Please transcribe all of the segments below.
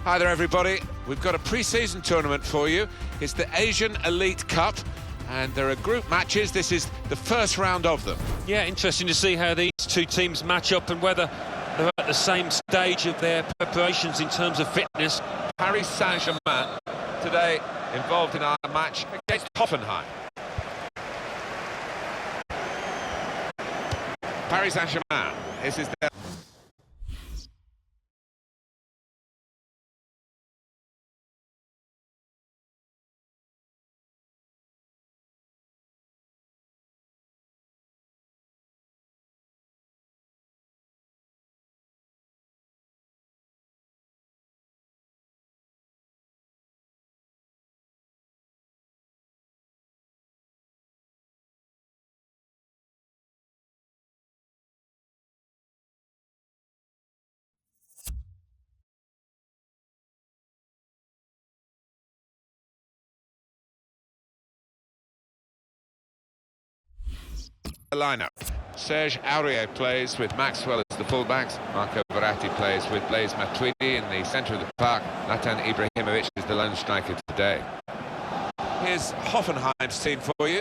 Hi there, everybody. We've got a pre-season tournament for you. It's the Asian Elite Cup, and there are group matches. This is the first round of them. Yeah, interesting to see how these two teams match up and whether they're at the same stage of their preparations in terms of fitness. Paris Saint-Germain today involved in our match against Hoffenheim. Paris Saint-Germain, this is their... lineup. Serge Aurier plays with Maxwell as the fullbacks. Marco Verratti plays with Blaise Matuidi in the centre of the park. Zlatan Ibrahimovic is the lone striker today. Here's Hoffenheim's team for you.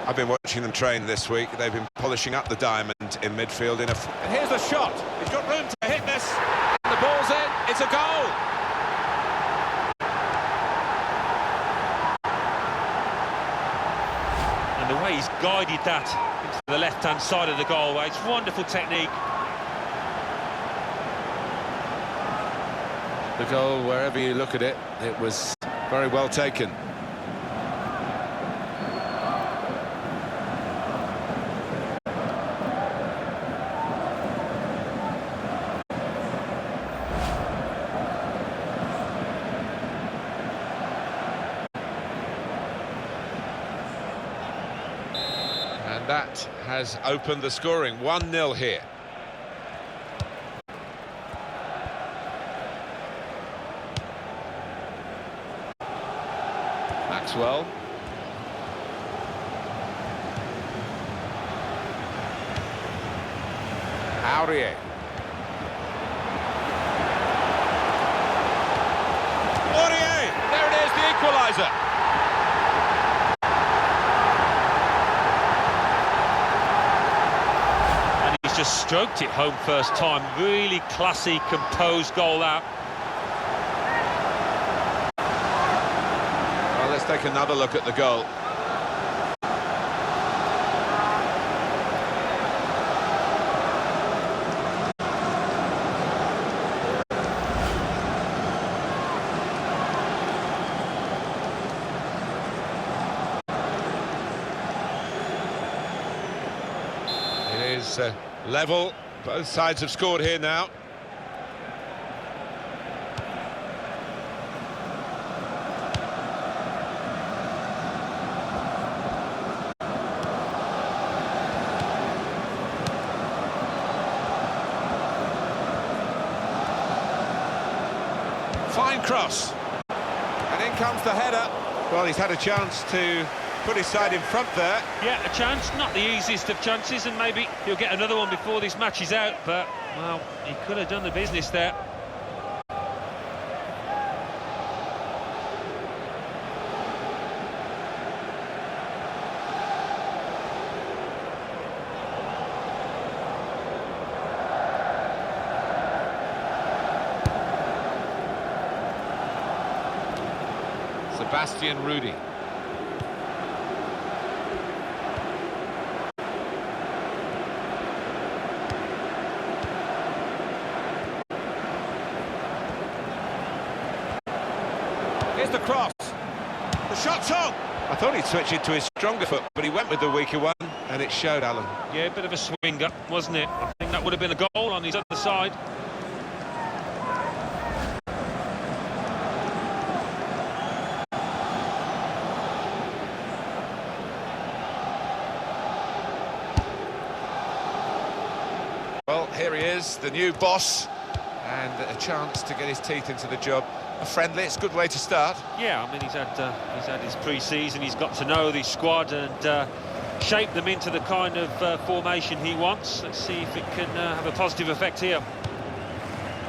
I've been watching them train this week. They've been polishing up the diamond in midfield. And here's the shot. He's got room to hit this. And the ball's in. It's a goal. The way he's guided that into the left-hand side of the goalway, it's wonderful technique. The goal, wherever you look at it, it was very well taken. And that has opened the scoring. 1-0 here. Maxwell. Aurier. Aurier! There it is, the equaliser. Just stroked it home first time. Really classy, composed goal out. Well, let's take another look at the goal. It is level. Both sides have scored here now. Fine cross. And in comes the header. Well, he's had a chance to put his side in front there. Yeah, a chance, not the easiest of chances, and maybe he'll get another one before this match is out, but, well, he could have done the business there. Sebastian Rudy. Here's the cross. The shot's on. I thought he'd switch it to his stronger foot, but he went with the weaker one, and it showed, Alan. Yeah, a bit of a swing up, wasn't it? I think that would have been a goal on his other side. Well, here he is, the new boss, and a chance to get his teeth into the job. A friendly, it's a good way to start. Yeah, I mean, he's had his pre-season, he's got to know the squad and shape them into the kind of formation he wants. Let's see if it can have a positive effect here.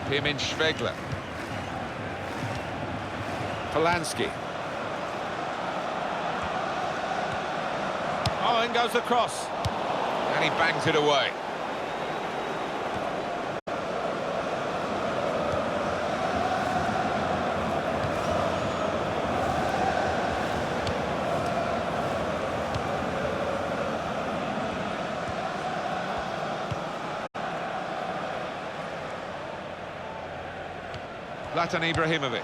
Pirmin Schwegler. Polanski. Oh, in goes the cross. And he bangs it away. Zlatan Ibrahimovic.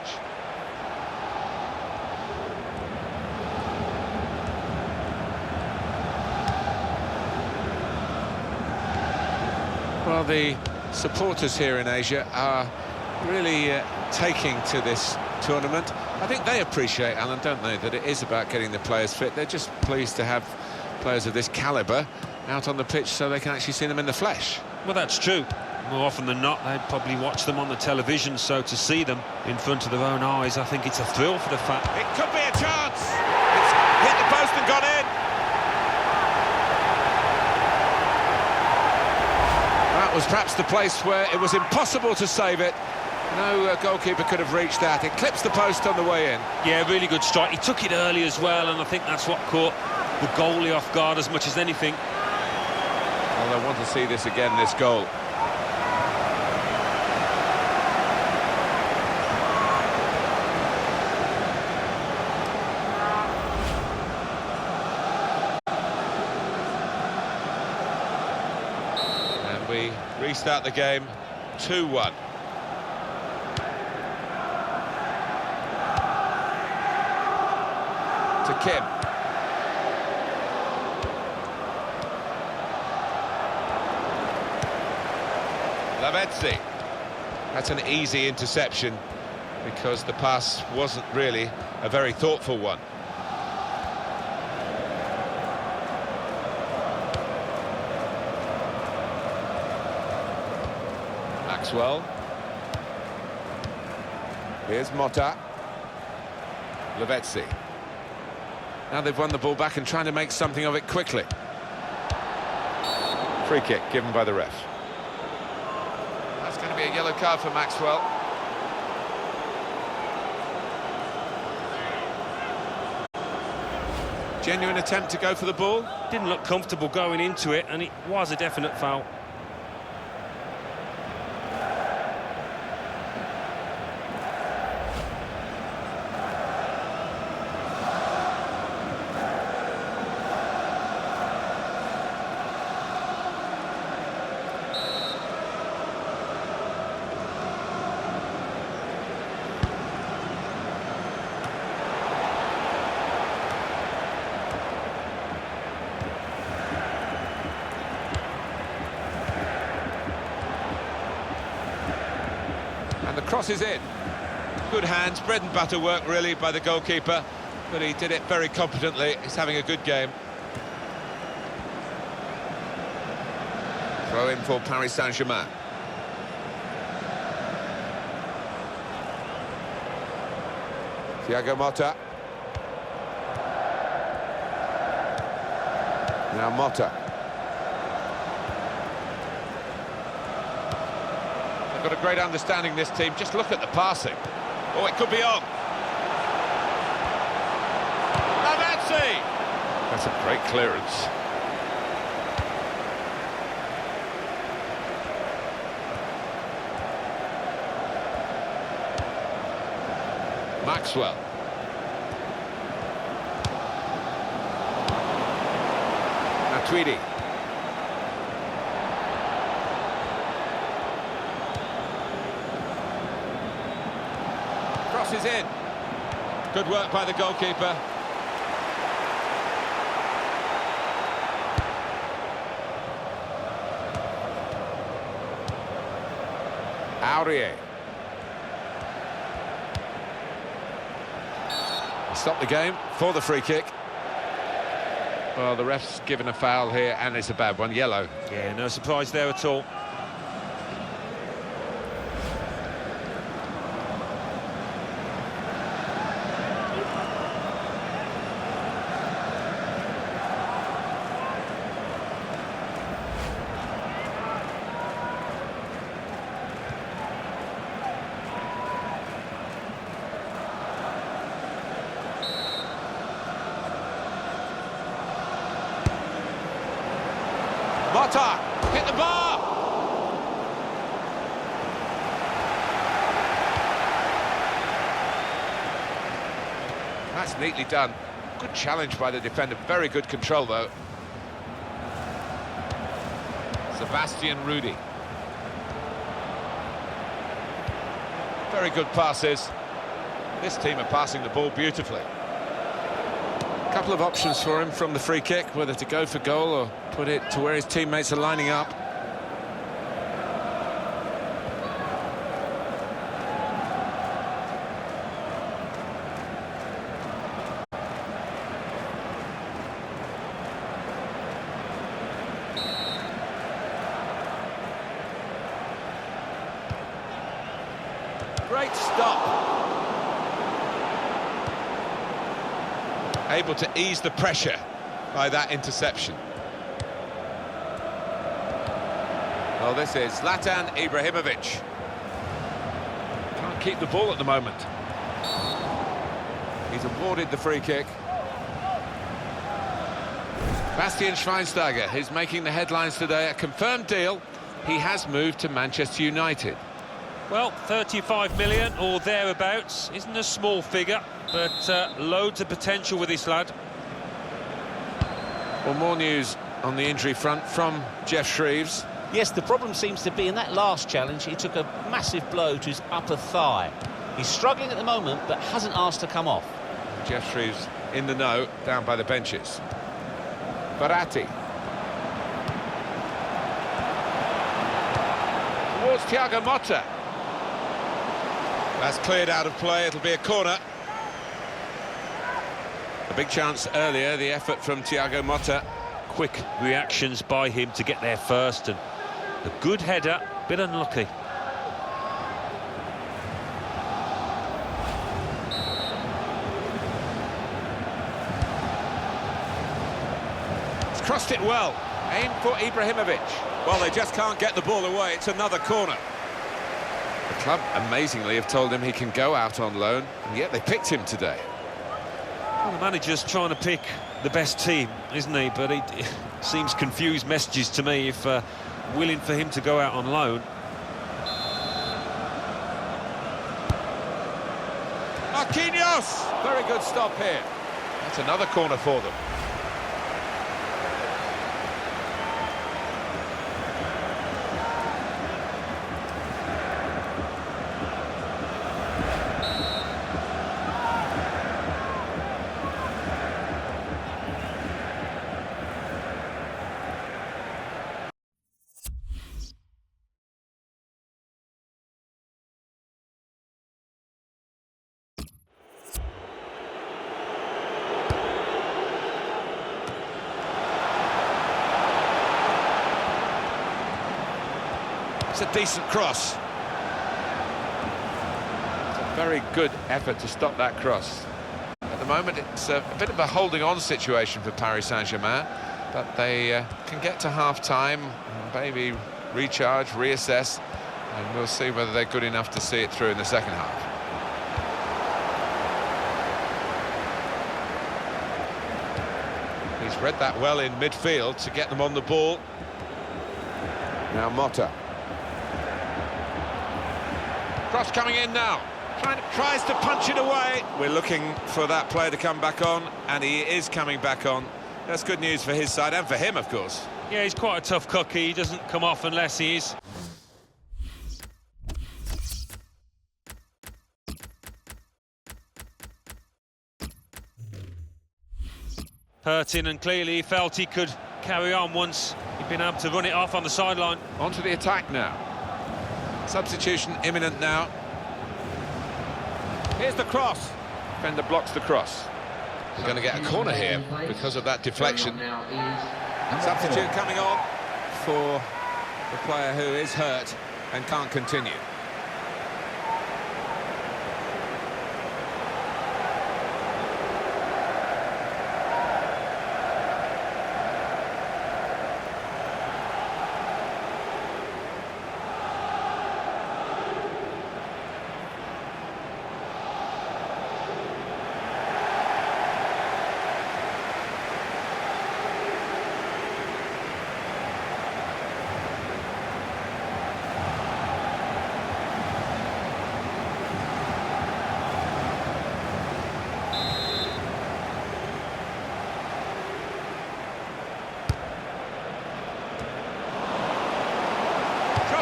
Well, the supporters here in Asia are really taking to this tournament. I think they appreciate, Alan, don't they, that it is about getting the players fit. They're just pleased to have players of this calibre out on the pitch so they can actually see them in the flesh. Well, that's true. More often than not, they'd probably watch them on the television, so to see them in front of their own eyes, I think it's a thrill for the fan. It could be a chance. It's hit the post and gone in. That was perhaps the place where it was impossible to save it. No goalkeeper could have reached that. It clips the post on the way in. Yeah, really good strike. He took it early as well, and I think that's what caught the goalie off guard as much as anything. Well, I want to see this again, this goal. We restart the game 2-1. To Kim. Lavezzi. That's an easy interception because the pass wasn't really a very thoughtful one. Maxwell. Here's Motta. Lavezzi. Now they've won the ball back and trying to make something of it quickly. Free kick given by the ref. That's going to be a yellow card for Maxwell. Genuine attempt to go for the ball. Didn't look comfortable going into it, and it was a definite foul. The cross is in. Good hands, bread and butter work really by the goalkeeper, but he did it very competently. He's having a good game. Throw in for Paris Saint-Germain. Thiago Motta. Now Motta. They've got a great understanding, this team. Just look at the passing. Oh, it could be on. Lavezzi! That's a great clearance. Maxwell. Matuidi. Cross is in. Good work by the goalkeeper. Aurier. Stop the game for the free kick. Well, the ref's given a foul here, and it's a bad one, yellow. Yeah, no surprise there at all. Motta hit the bar. That's neatly done. Good challenge by the defender. Very good control, though. Sebastian Rudy. Very good passes. This team are passing the ball beautifully. A couple of options for him from the free kick, whether to go for goal or put it to where his teammates are lining up. Great stop. Able to ease the pressure by that interception. Well, this is Zlatan Ibrahimovic. Can't keep the ball at the moment. He's awarded the free kick. Bastian Schweinsteiger is making the headlines today. A confirmed deal. He has moved to Manchester United. Well, 35 million or thereabouts isn't a small figure, but loads of potential with this lad. Well, more news on the injury front from Jeff Shreeves. Yes, the problem seems to be in that last challenge, he took a massive blow to his upper thigh. He's struggling at the moment, but hasn't asked to come off. Jeff Shreeves in the know, down by the benches. Verratti. Towards Thiago Motta. That's cleared out of play, it'll be a corner. A big chance earlier, the effort from Thiago Motta. Quick reactions by him to get there first, and a good header, bit unlucky. He's crossed it well. Aim for Ibrahimovic. Well, they just can't get the ball away. It's another corner. The club, amazingly, have told him he can go out on loan, and yet they picked him today. Well, the manager's trying to pick the best team, isn't he? But it seems confused messages to me if willing for him to go out on loan. Marquinhos! Very good stop here. That's another corner for them. It's a decent cross. It's a very good effort to stop that cross. At the moment, it's a bit of a holding-on situation for Paris Saint-Germain, but they can get to half-time, maybe recharge, reassess, and we'll see whether they're good enough to see it through in the second half. He's read that well in midfield to get them on the ball. Now Motta. Cross coming in now. Tries to punch it away. We're looking for that player to come back on, and he is coming back on. That's good news for his side, and for him, of course. Yeah, he's quite a tough cookie. He doesn't come off unless he is. Hurting, and clearly he felt he could carry on once he'd been able to run it off on the sideline. Onto the attack now. Substitution imminent now. Here's the cross. Defender blocks the cross. We're going to get a corner here because of that deflection. Substitute coming on for the player who is hurt and can't continue.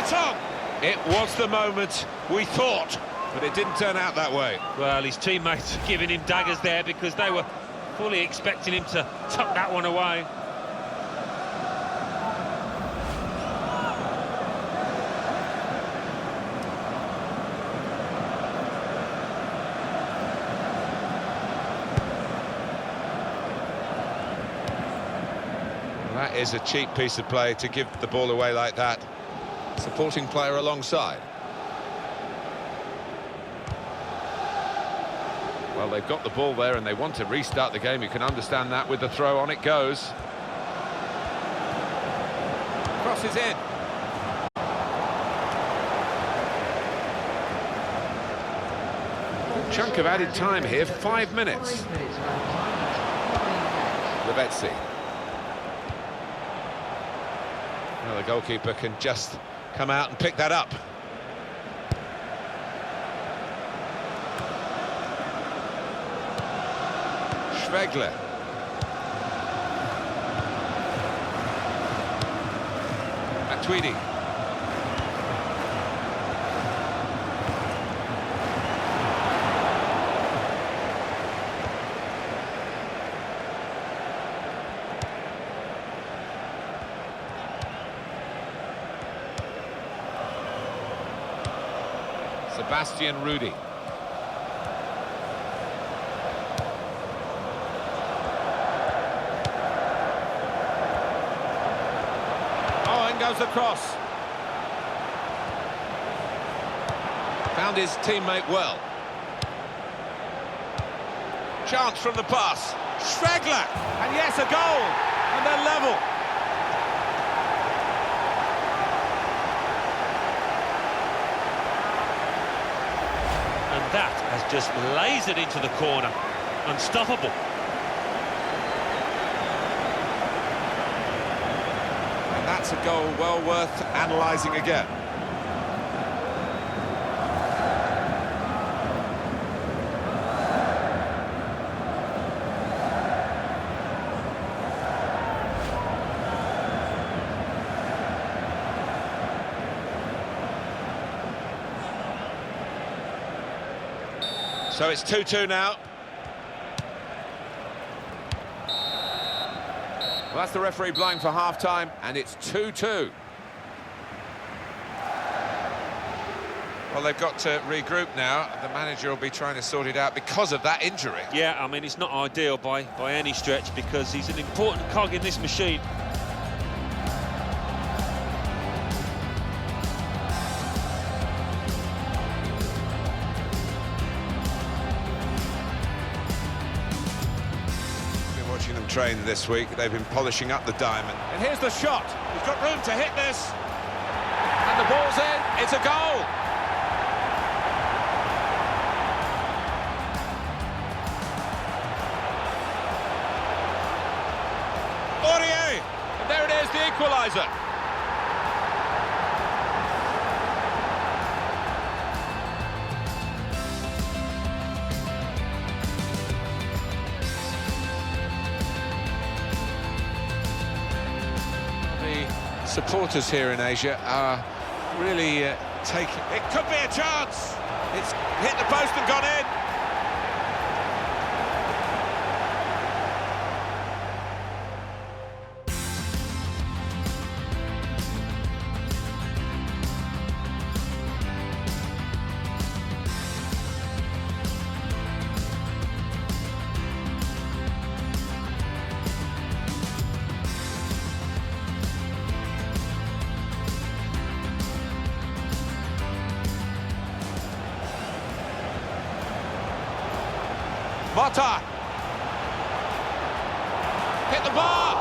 Shot on! It was the moment we thought, but it didn't turn out that way. Well, his teammates giving him daggers there because they were fully expecting him to tuck that one away. That is a cheap piece of play to give the ball away like that. Supporting player alongside. Well, they've got the ball there and they want to restart the game. You can understand that with the throw. On it goes. Crosses in. Chunk of added time here, 5 minutes. Levetzi. Well, the goalkeeper can just come out and pick that up. Schwegler. Matuidi. Sebastian Rudy. Oh, in goes the cross. Found his teammate well. Chance from the pass. Schwegler! And yes, a goal! And they're level. And that has just lasered into the corner. Unstoppable. And that's a goal well worth analysing again. So it's 2-2 now. Well, that's the referee blowing for half-time, and it's 2-2. Well, they've got to regroup now. The manager will be trying to sort it out because of that injury. Yeah, I mean, it's not ideal by any stretch because he's an important cog in this machine. Watching them train this week, they've been polishing up the diamond. And here's the shot. He's got room to hit this. And the ball's in. It's a goal. Aurier. And there it is, the equaliser. Supporters here in Asia are really taking... It could be a chance! It's hit the post and gone in! Mota! Hit the bar!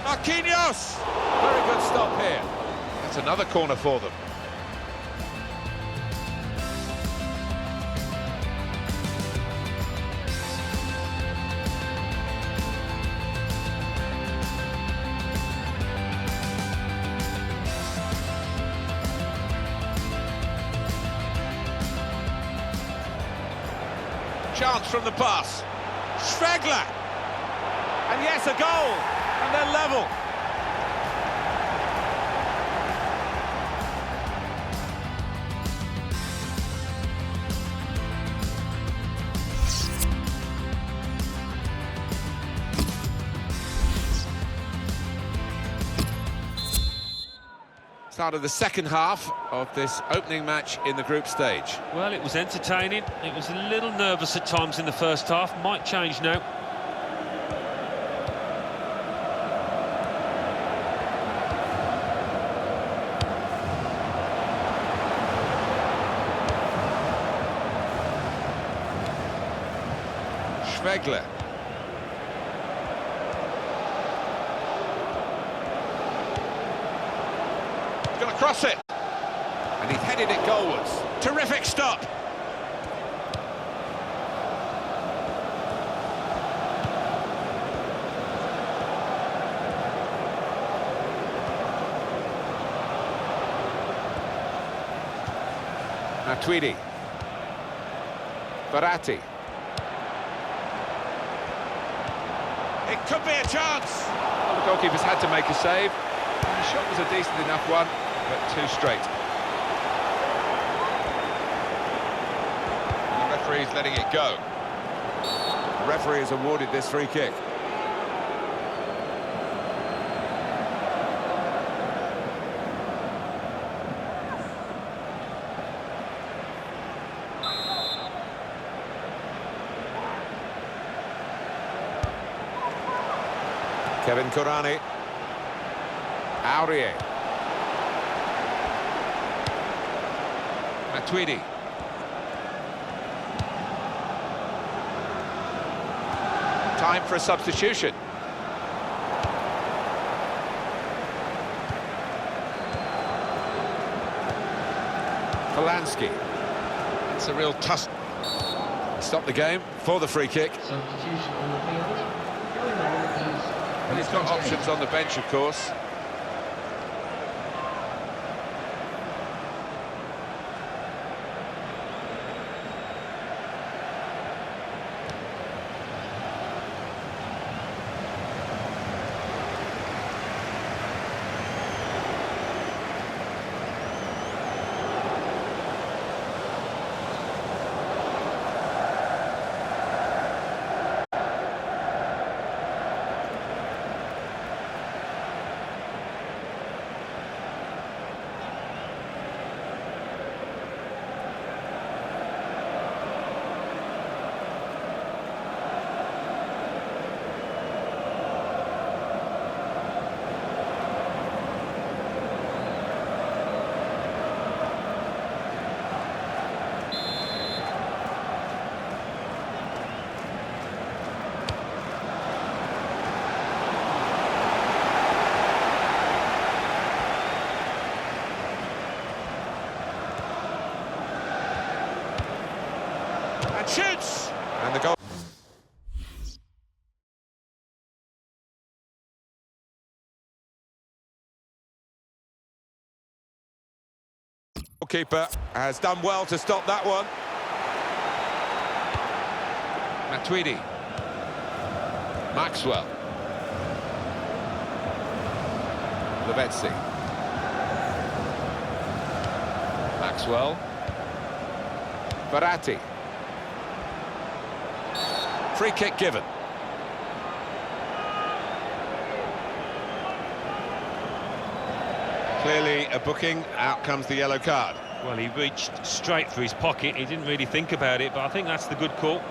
Marquinhos! Very good stop here. That's another corner for them. Chance from the pass. Schwegler! And yes, a goal! And they're level. Start of the second half of this opening match in the group stage. Well, it was entertaining. It was a little nervous at times in the first half. Might change now. Schwegler. He's going to cross it. And he's headed it goalwards. Terrific stop. Matuidi. Verratti. It could be a chance. Well, the goalkeeper's had to make a save. The shot was a decent enough one, but too straight. And the referee's letting it go. The referee has awarded this free kick. Kevin Kurani. Aurier. Matuidi. Time for a substitution. Polanski. It's a real tussle. Stop the game for the free kick. Substitution on the field. Going on is And he's got options on the bench, of course. And shoots! And the goal. Goalkeeper has done well to stop that one. Matuidi. Maxwell. Lavezzi. Maxwell. Verratti. Free kick given. Clearly a booking. Out comes the yellow card. Well, he reached straight for his pocket. He didn't really think about it, but I think that's the good call.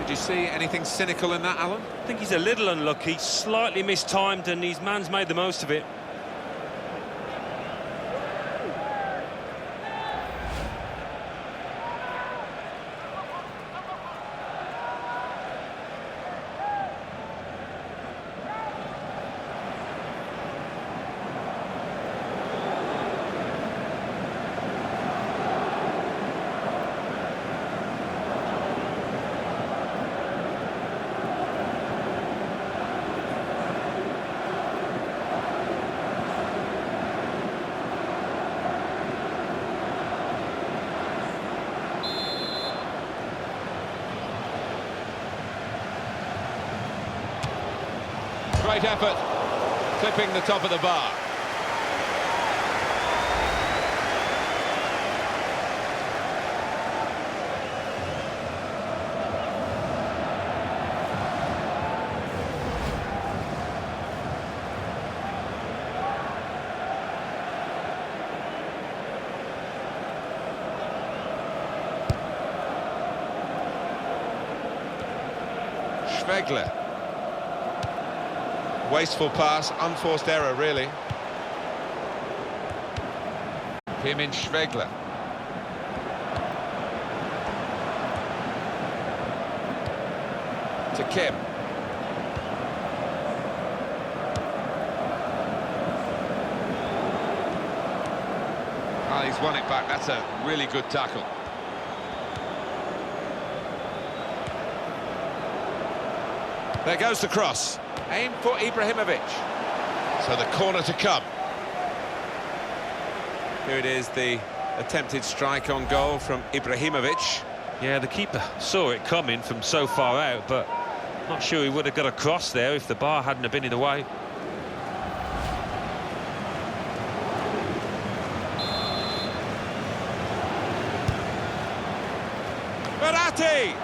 Did you see anything cynical in that, Alan? I think he's a little unlucky, slightly mistimed, and his man's made the most of it. Great effort, clipping the top of the bar. Schwegler. Wasteful pass, unforced error, really. Firmin Schwegler. To Kim. Oh, he's won it back. That's a really good tackle. There goes the cross. Aim for Ibrahimovic. So the corner to come. Here it is, the attempted strike on goal from Ibrahimovic. Yeah, the keeper saw it coming from so far out, but not sure he would have got across there if the bar hadn't have been in the way.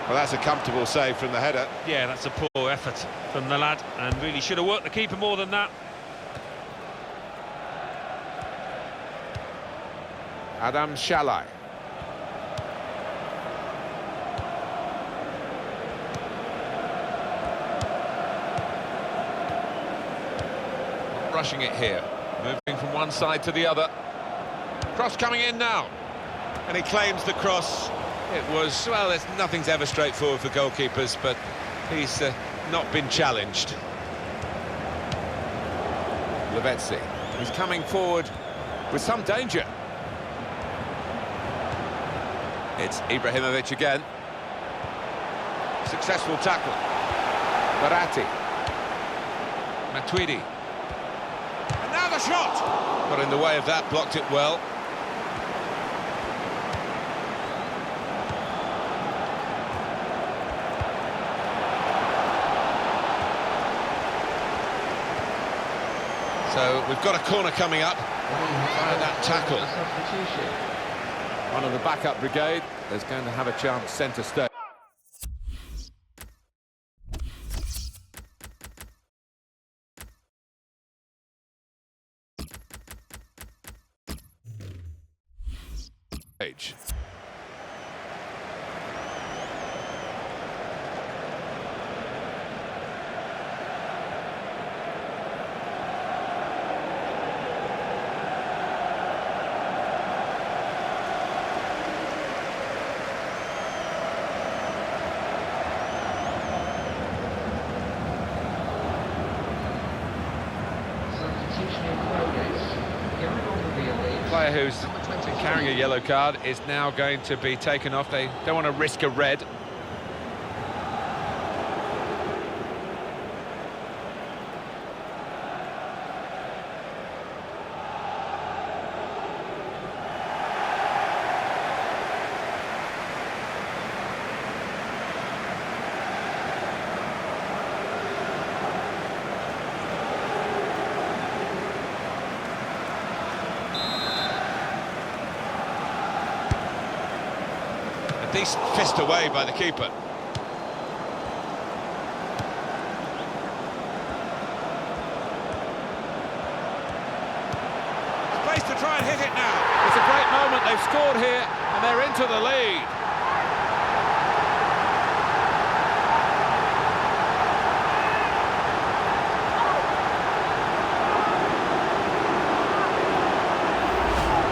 Well, that's a comfortable save from the header. Yeah, that's a poor effort from the lad, and really should have worked the keeper more than that. Adam Shalai. Not rushing it here. Moving from one side to the other. Cross coming in now. And he claims the cross. It was, well, nothing's ever straightforward for goalkeepers, but he's not been challenged. Lavezzi. He's coming forward with some danger. It's Ibrahimovic again. Successful tackle. Baratti. Matuidi. And now the shot! Got in the way of that, blocked it well. So we've got a corner coming up. Via that tackle. One of the backup brigade is going to have a chance centre stage. Player who's been carrying a yellow card is now going to be taken off. They don't want to risk a red. Decent fist away by the keeper. Space to try and hit it now. It's a great moment. They've scored here and they're into the lead.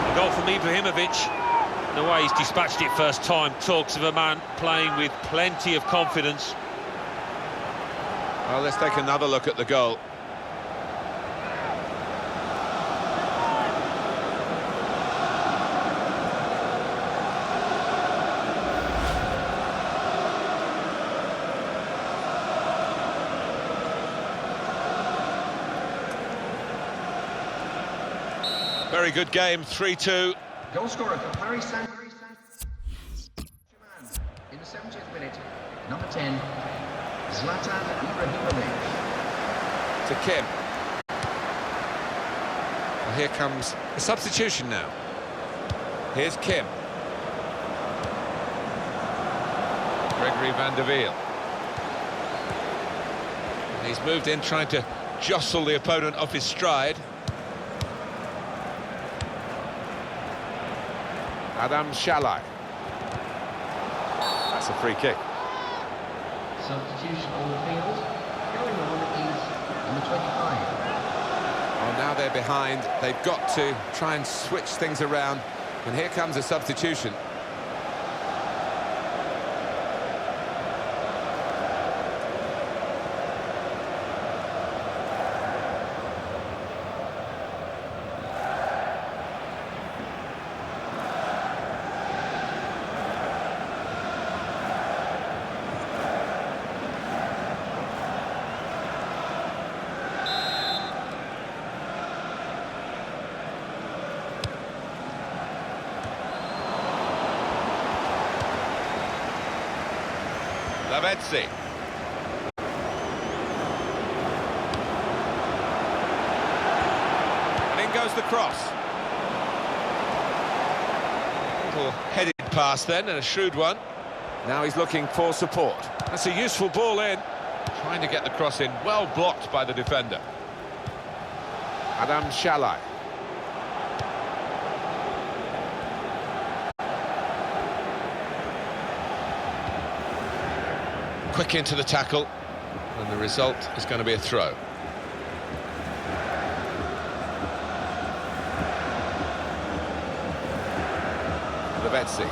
A goal from Ibrahimovic. The way he's dispatched it first time talks of a man playing with plenty of confidence. Well, let's take another look at the goal. Very good game, 3-2. Goal scorer for Paris Saint-Germain in the 70th minute, number 10, Zlatan Ibrahimovic. To Kim. Well, here comes a substitution now. Here's Kim. Gregory van der Wiel. And he's moved in trying to jostle the opponent off his stride. Adam Shalai. That's a free kick. substitution on the field. Going on is number 25. Well, now they're behind. They've got to try and switch things around. And here comes a substitution. Lavezzi. And in goes the cross. Little headed pass then, and a shrewd one. Now he's looking for support. That's a useful ball in. Trying to get the cross in, well blocked by the defender. Adam Shalai. Quick into the tackle, and the result is going to be a throw. Lavezzi.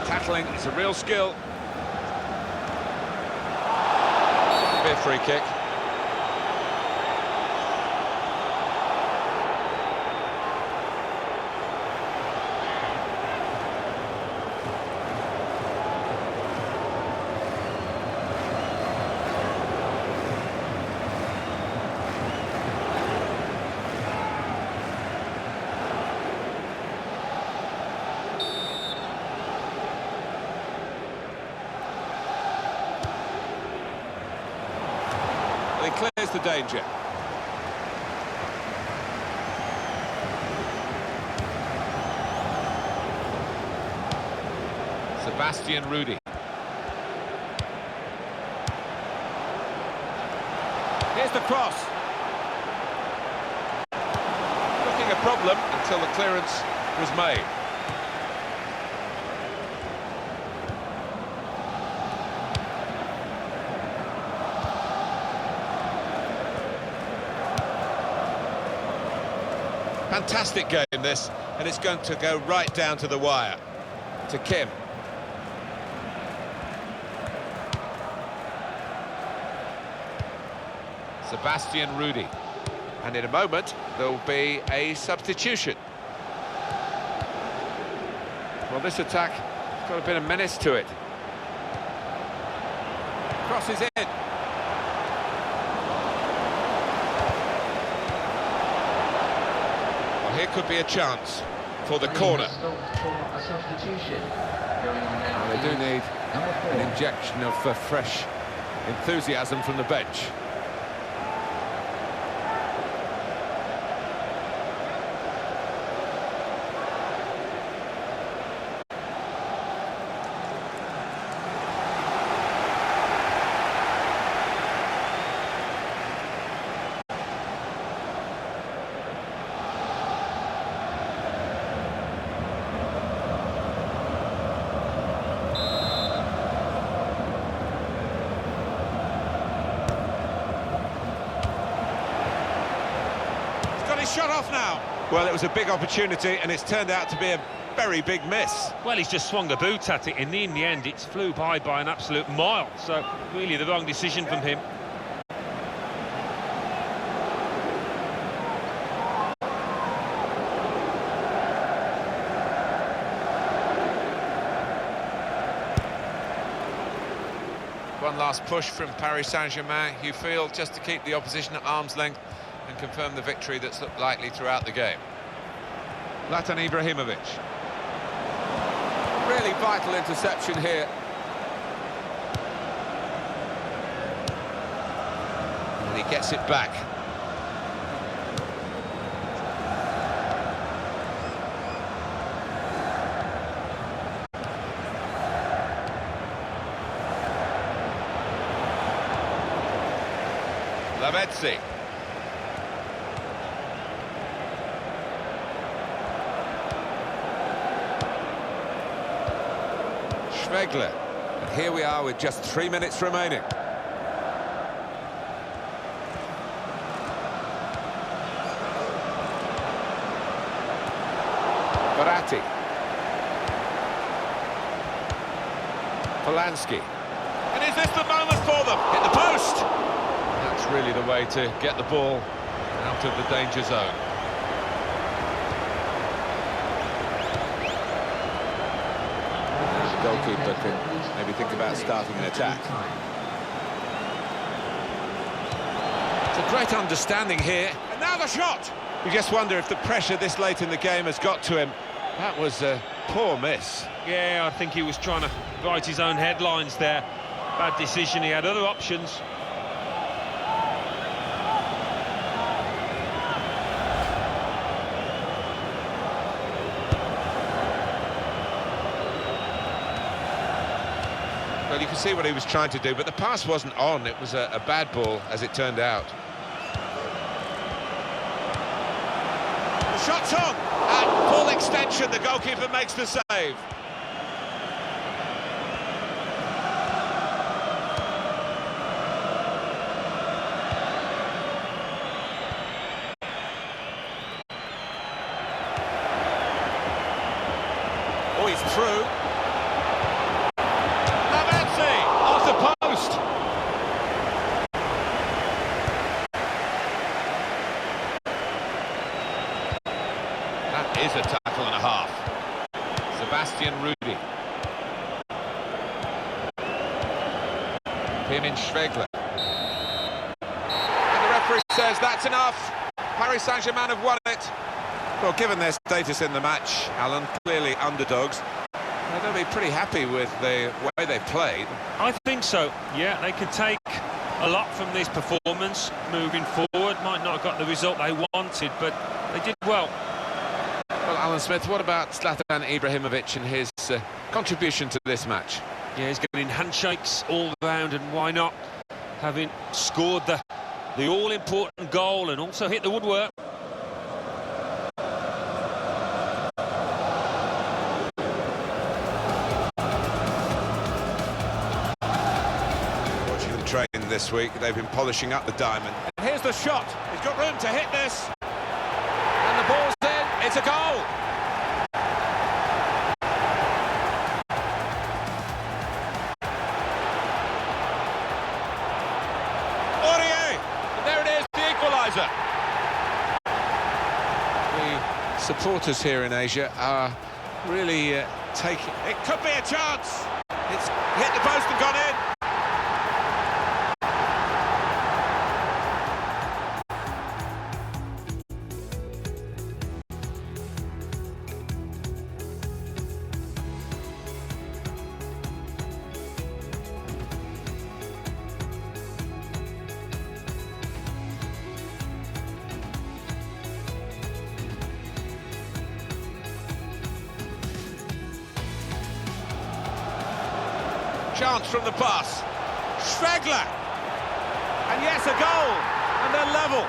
Tackling is a real skill. Be a free kick. He clears the danger. Sebastian Rudy. Here's the cross. Looking a problem until the clearance was made. Fantastic game this, and it's going to go right down to the wire. To Kim. Sebastian Rudy. And in a moment, there'll be a substitution. Well, this attack has got a bit of menace to it. Crosses in. Well, here could be a chance for the corner. A substitution. Going on now. They do need Number 4. an injection of fresh enthusiasm from the bench. Shot off now. Well, it was a big opportunity, and it's turned out to be a very big miss. Well, he's just swung the boot at it, and in the end, it flew by an absolute mile. So, really, the wrong decision from him. One last push from Paris Saint-Germain, you feel, just to keep the opposition at arm's length and confirm the victory that's looked likely throughout the game. Zlatan Ibrahimovic. Really vital interception here. And he gets it back. Lavezzi. Schwegler. And here we are with just 3 minutes remaining. Verratti. Polanski. And is this the moment for them? Hit the post! That's really the way to get the ball out of the danger zone. The goalkeeper can maybe think about starting an attack. It's a great understanding here. And now the shot! You just wonder if the pressure this late in the game has got to him. That was a poor miss. Yeah, I think he was trying to write his own headlines there. Bad decision, he had other options. Well, you can see what he was trying to do, but the pass wasn't on. It was a bad ball, as it turned out. The shot's on! At full extension, the goalkeeper makes the save. Oh, he's through. Off the post. That is a tackle and a half. Sebastian Rudy. Pirmin Schwegler. And the referee says that's enough. Paris Saint-Germain have won it. Well, given their status in the match, Alan, clearly underdogs, they'll be pretty happy with the way they played. I think so, yeah, they can take a lot from this performance moving forward. Might not have got the result they wanted, but they did well. Well, Alan Smith, what about Zlatan Ibrahimovic and his contribution to this match? Yeah, he's getting handshakes all round, and why not? Having scored the all-important goal and also hit the woodwork. Train this week, they've been polishing up the diamond. And here's the shot. He's got room to hit this. And the ball's in. It's a goal. Aurier. And there it is, the equaliser. The supporters here in Asia are really taking... It could be a chance. It's hit the post and gone in. Chance from the pass. Schwegler. And yes, a goal. And they're level.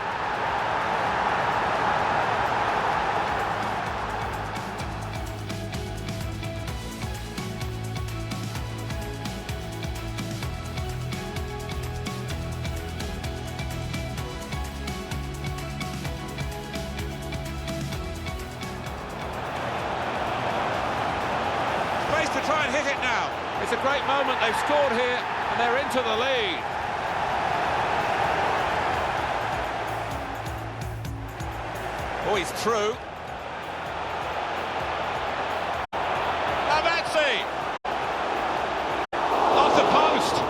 Space to try and hit it now. It's a great moment, they've scored here, and they're into the lead. Oh, he's through. Lavezzi! Off the post!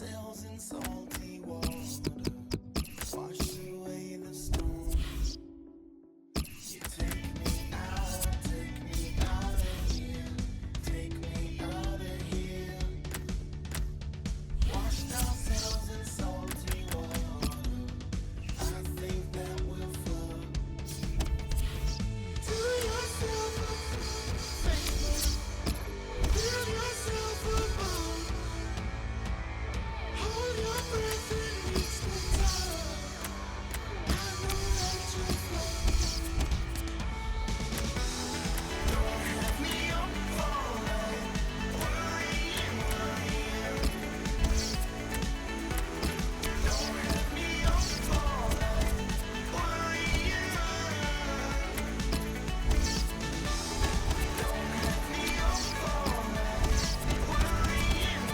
ourselves in salty water, wash away the storms. You take me out of here, take me out of here. Washed ourselves in salty water, I think that we'll float. Do yourself a favor, build yourself a boat. Hold your breath and reach the top. I know that you'll float. Don't have me up all night, worrying. Don't have me up all night, worrying. Don't have me up all night, worrying.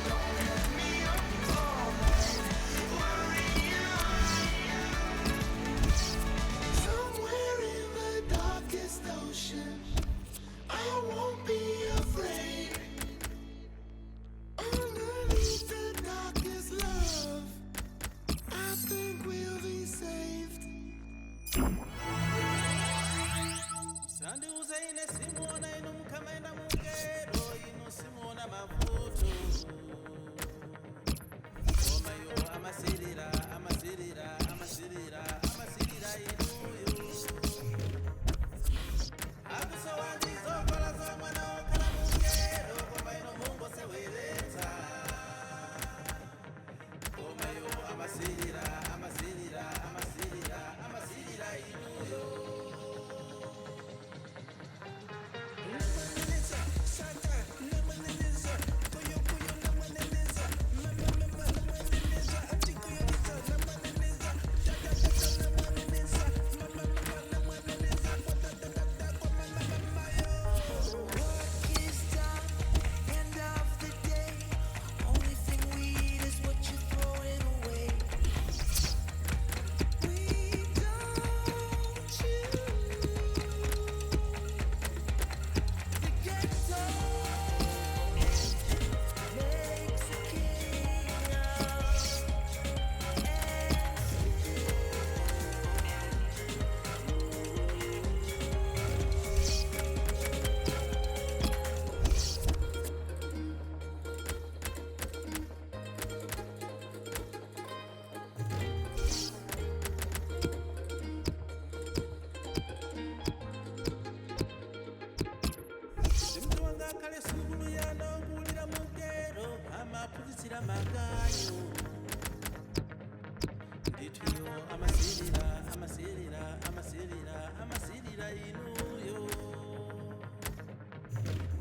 Don't have me up all night, worrying. Somewhere in the darkest ocean, I won't be afraid. Underneath the darkest love, I think we'll be saved. Sandi uzaine simona inumkama ina mungero inu simona mavuto. Oma yo amasirira inuyo. Abuso wanjizo kola za mwana okala mungero koma ino mungo seweleta. Oma yo amasirira inuyo. Kale sugulu yano kulira mugero amapulizira maganyo ndituyo amasirira inuyo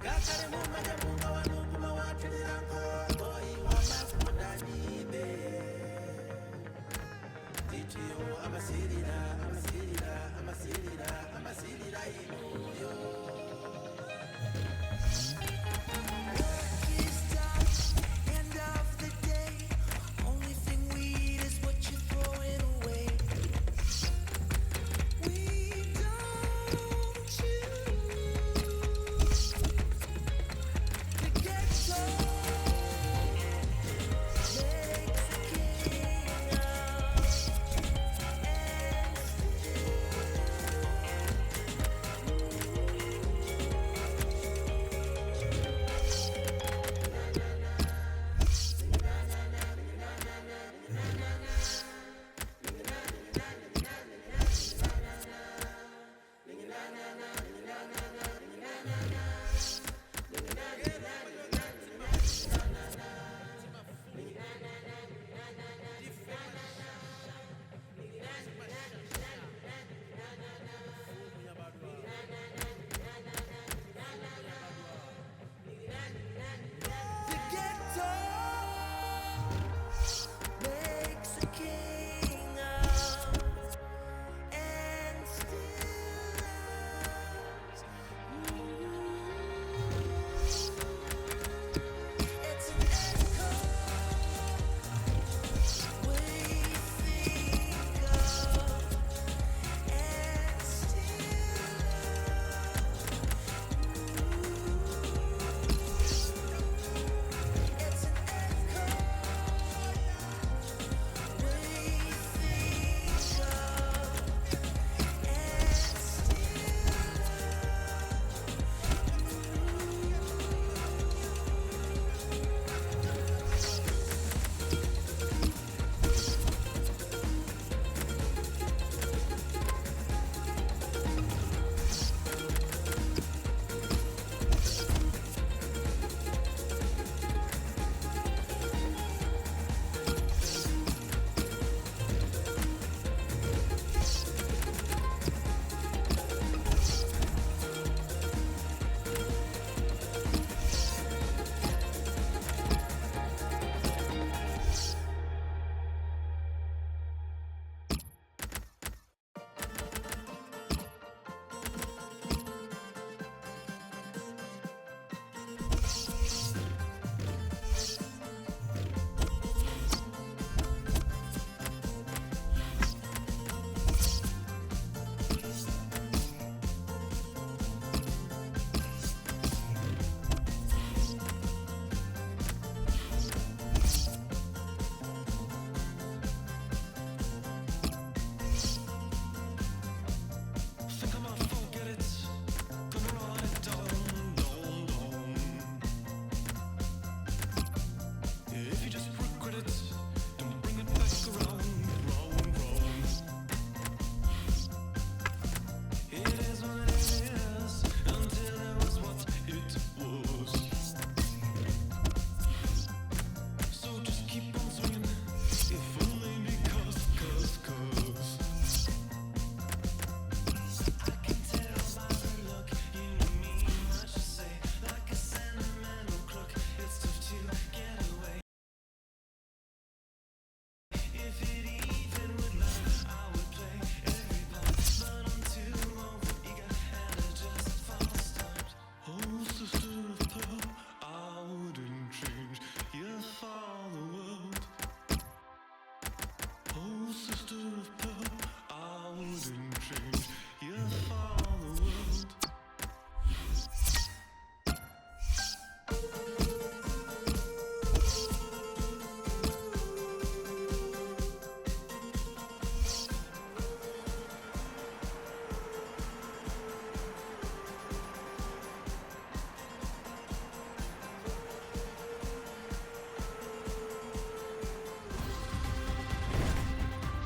gakale mumanya munga wanuguma watilira nkongo iwa makudanibe ndituyo amasirira inuyo.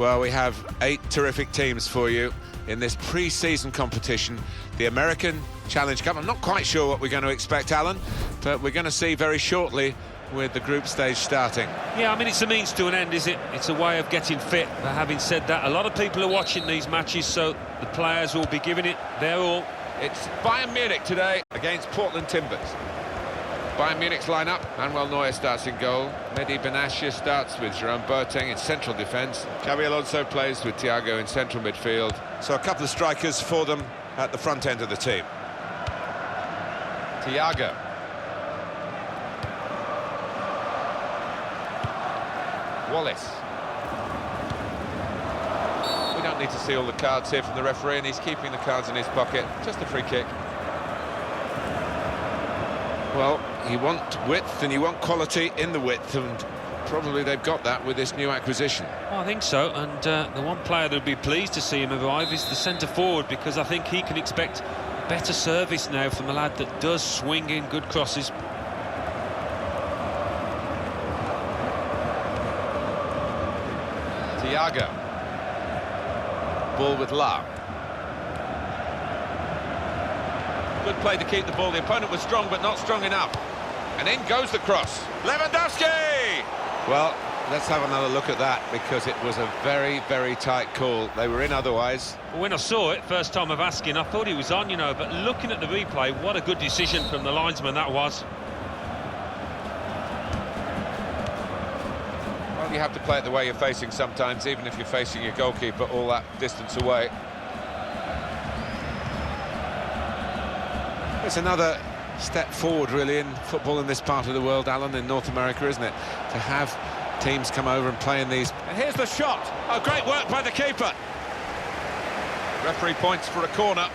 Well, we have 8 terrific teams for you in this pre-season competition, the American Challenge Cup. I'm not quite sure what we're going to expect, Alan, but we're going to see very shortly with the group stage starting. Yeah, I mean, it's a means to an end, is it? It's a way of getting fit. But having said that, a lot of people are watching these matches, so the players will be giving it their all. It's Bayern Munich today against Portland Timbers. Bayern Munich's lineup: Manuel Neuer starts in goal, Mehdi Benatia starts with Jerome Boateng in central defence, Xabi Alonso plays with Thiago in central midfield. So a couple of strikers for them at the front end of the team. Thiago. Wallace. We don't need to see all the cards here from the referee, and he's keeping the cards in his pocket. Just a free kick. Well, you want width and you want quality in the width, and probably they've got that with this new acquisition. Well, I think so, and the one player that would be pleased to see him arrive is the centre-forward, because I think he can expect better service now from a lad that does swing in good crosses. Thiago. Ball with Lam. Good play to keep the ball. The opponent was strong, but not strong enough. And in goes the cross. Lewandowski! Well, let's have another look at that, because it was a very, very tight call. They were in otherwise. When I saw it, first time of asking, I thought he was on, you know, but looking at the replay, what a good decision from the linesman that was. Well, you have to play it the way you're facing sometimes, even if you're facing your goalkeeper all that distance away. It's another step forward, really, in football in this part of the world, Alan, in North America, isn't it? To have teams come over and play in these. And here's the shot. Oh, great work by the keeper. Referee points for a corner.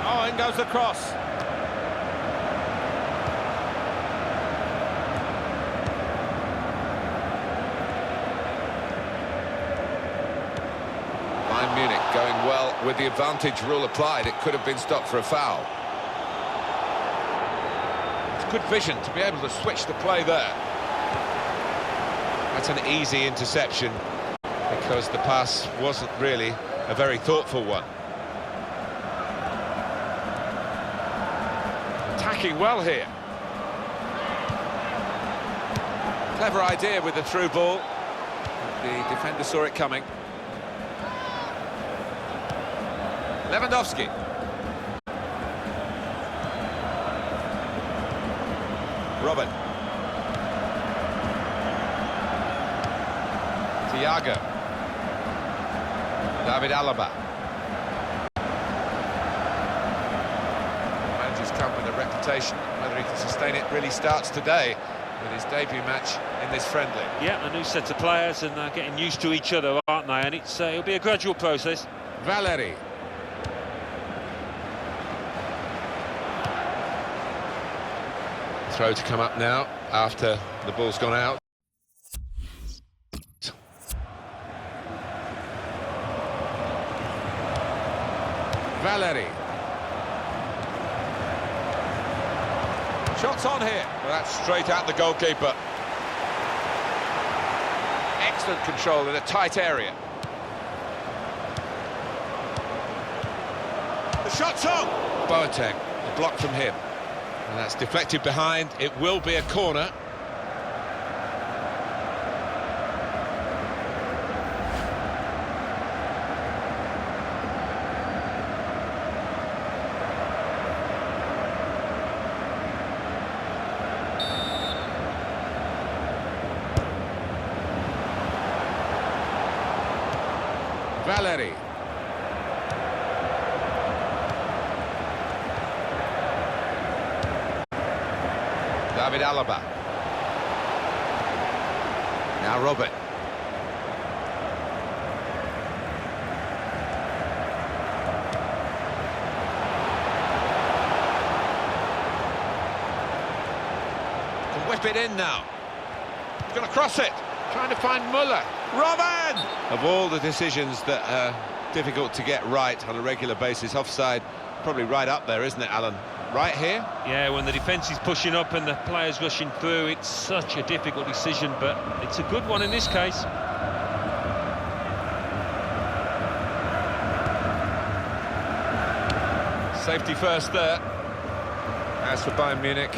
Oh, in goes the cross. Bayern Munich going well with the advantage rule applied. It could have been stopped for a foul. It's good vision to be able to switch the play there. That's an easy interception, because the pass wasn't really a very thoughtful one. Attacking well here. Clever idea with the through ball. The defender saw it coming. Lewandowski. Robin. Thiago. David Alaba. Manager's come with a reputation. Whether he can sustain it really starts today with his debut match in this friendly. Yeah, a new set of players, and they're getting used to each other, aren't they? And it'll be a gradual process. Valeri. Throw to come up now after the ball's gone out. Valeri. Shots on here. Well, that's straight at the goalkeeper. Excellent control in a tight area. The shot's on. Boateng, a block from him. And that's deflected behind. It will be a corner. Valeri. David Alaba. Now Robert. Can whip it in now. He's going to cross it. Trying to find Muller. Robin! Of all the decisions that are difficult to get right on a regular basis, offside probably right up there, isn't it, Alan? Right here? Yeah, when the defence is pushing up and the players rushing through, it's such a difficult decision, but it's a good one in this case. Safety first there. As for Bayern Munich,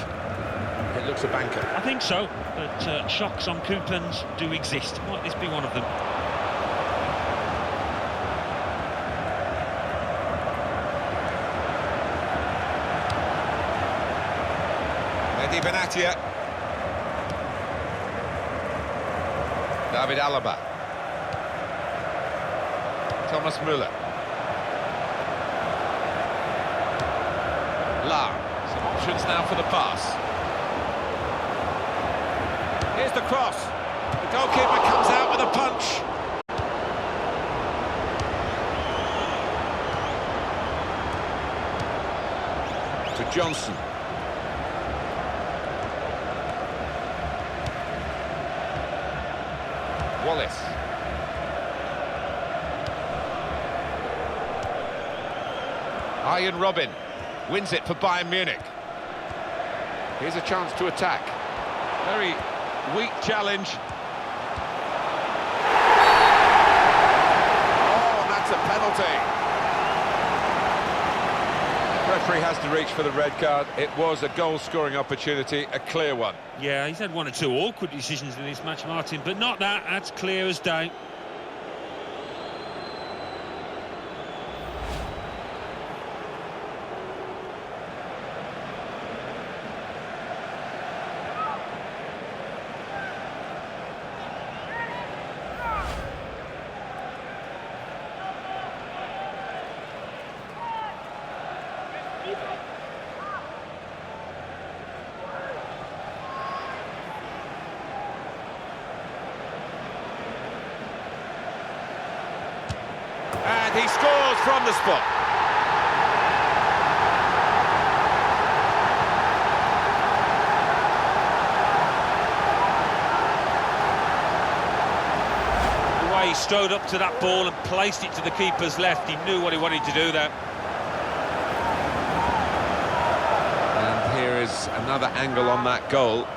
it looks a banker. I think so, but shocks on coupons do exist. Might this be one of them? Mehdi Benatia. David Alaba. Thomas Müller. Some options now for the pass. Here's the cross. The goalkeeper comes out with a punch. To Johnson. Wallace. Arjen Robben wins it for Bayern Munich. Here's a chance to attack. Very weak challenge. Oh, and that's a penalty. Referee has to reach for the red card. It was a goal-scoring opportunity, a clear one. Yeah, he's had one or two awkward decisions in this match, Martin, but not that. That's clear as day. And he scores from the spot. The way he strode up to that ball and placed it to the keeper's left, he knew what he wanted to do there. And here is another angle on that goal.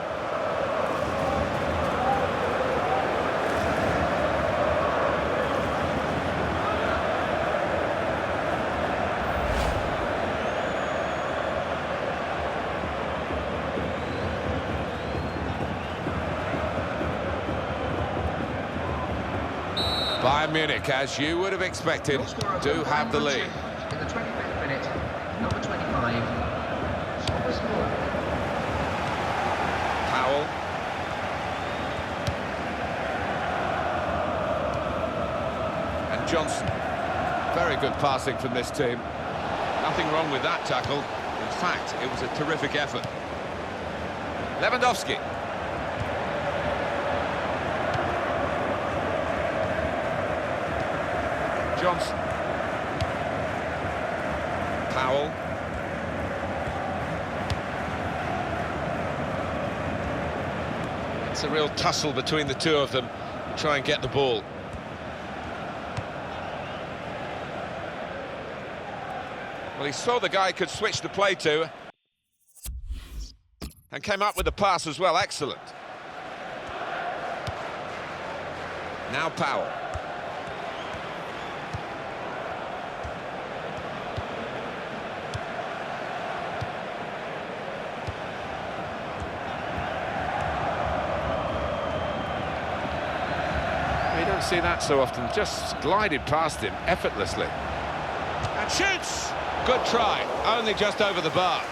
Bayern Munich, as you would have expected, do have the lead. In the 25th minute, number 25, Thomas Muller. Powell. And Johnson. Very good passing from this team. Nothing wrong with that tackle. In fact, it was a terrific effort. Lewandowski. Johnson. Powell. It's a real tussle between the two of them. Try and get the ball. Well, he saw the guy could switch the play to. And came up with the pass as well. Excellent. Now Powell. We don't see that so often. Just glided past him effortlessly. And shoots! Good try, only just over the bar.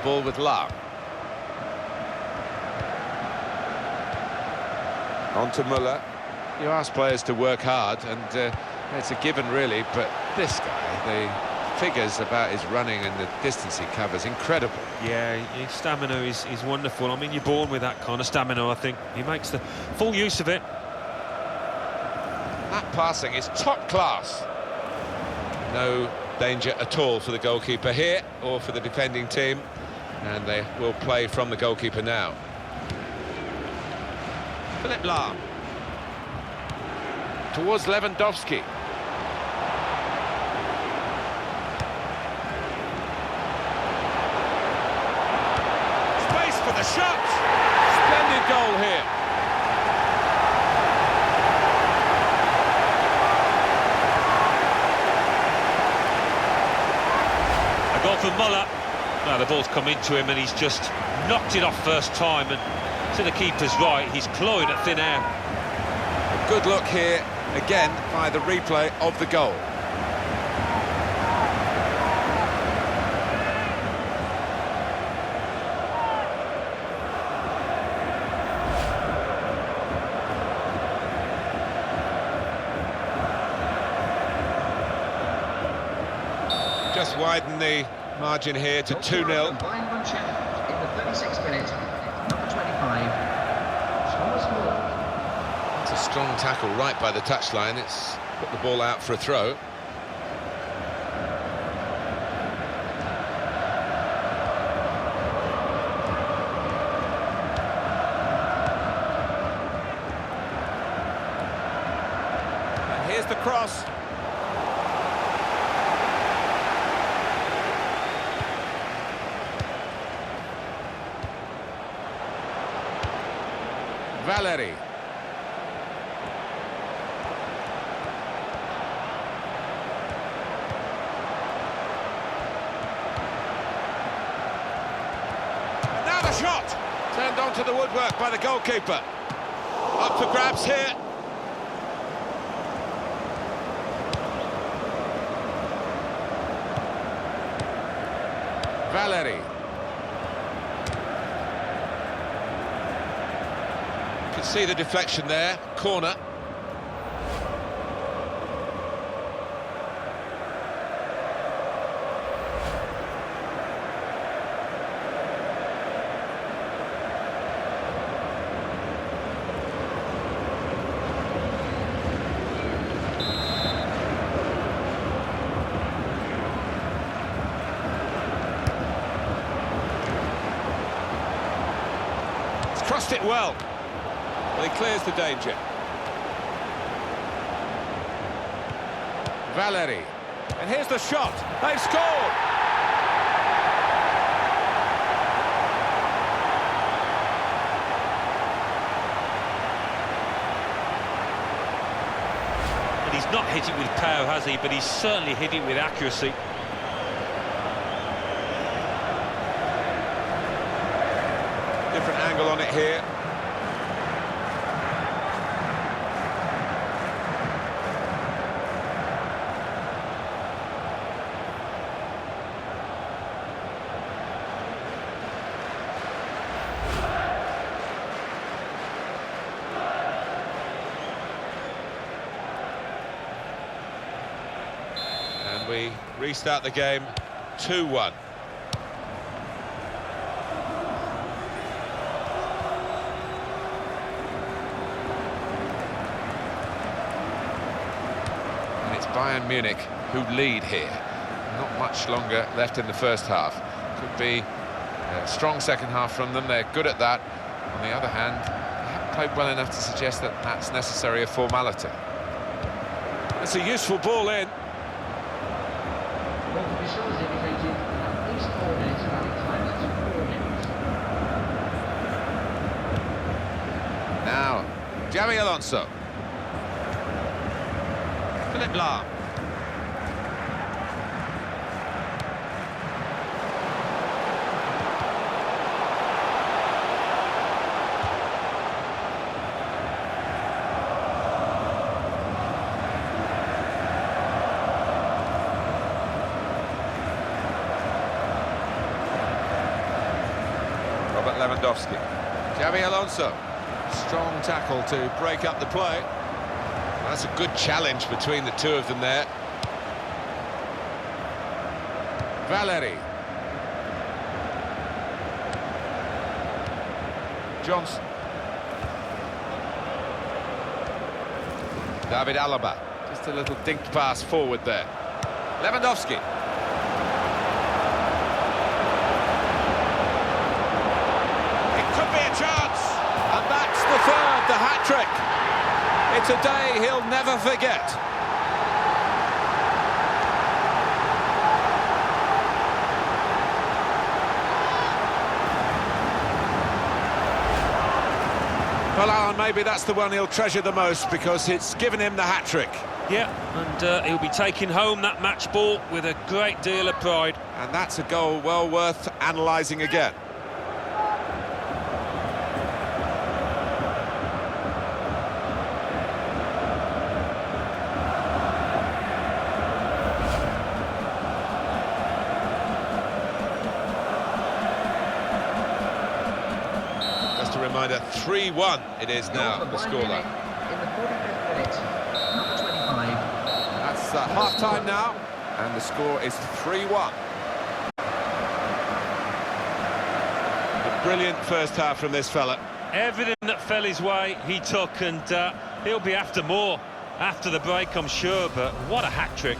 Ball with Lahr. On to Müller. You ask players to work hard, and it's a given, really, but this guy, the figures about his running and the distance he covers, incredible. Yeah, his stamina is wonderful. I mean, you're born with that kind of stamina, I think. He makes the full use of it. That passing is top class. No danger at all for the goalkeeper here or for the defending team, and they will play from the goalkeeper now. Philip Lahm Towards Lewandowski. Space for the shot. Splendid goal here. A goal for Muller. Now the ball's come into him and he's just knocked it off first time, and to the keeper's right, he's clawing at thin air. A good look here again by the replay of the goal. Just widen the margin here to 2-0. In the 36th minute, number 25, Thomas Moore. It's a strong tackle right by the touchline. It's put the ball out for a throw. And here's the cross. Valeri. Now the shot! Turned onto the woodwork by the goalkeeper. Up for grabs here. Valeri. See the deflection there, corner. He's crossed it well. Well, he clears the danger. Valeri. And here's the shot. They've scored! And he's not hit it with power, has he? But he's certainly hit it with accuracy. Different angle on it here. And we restart the game 2-1. And it's Bayern Munich who lead here. Not much longer left in the first half. Could be a strong second half from them. They're good at that. On the other hand, they haven't played well enough to suggest that that's necessarily a formality. It's a useful ball in. Both officials indicated at least 4 minutes of added time. That's 4 minutes. Now, Xavi Alonso. Philip Lahm. Lewandowski. Xavi Alonso. Strong tackle to break up the play. That's a good challenge between the two of them there. Valeri. Johnson. David Alaba. Just a little dinked pass forward there. Lewandowski. It could be a chance. And that's the third, the hat-trick. It's a day he'll never forget. Well, Alan, maybe that's the one he'll treasure the most because it's given him the hat-trick. Yeah, and he'll be taking home that match ball with a great deal of pride. And that's a goal well worth analysing again. Just a reminder, 3-1 it is now, the scoreline. In the 45th minute, number 25. That's half-time now, and the score is 3-1. A brilliant first half from this fella. Everything that fell his way, he took, and he'll be after more after the break, I'm sure, but what a hat-trick.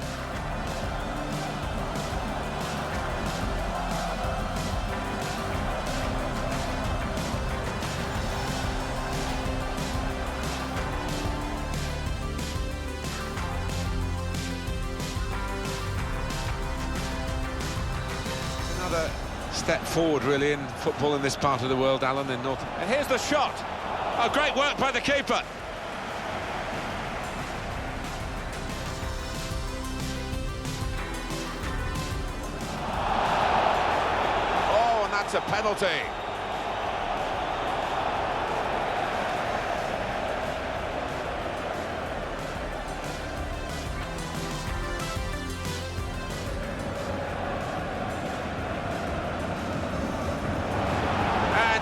Another step forward, really, in football in this part of the world, Alan, in North. And here's the shot. Oh, great work by the keeper. Oh, and that's a penalty.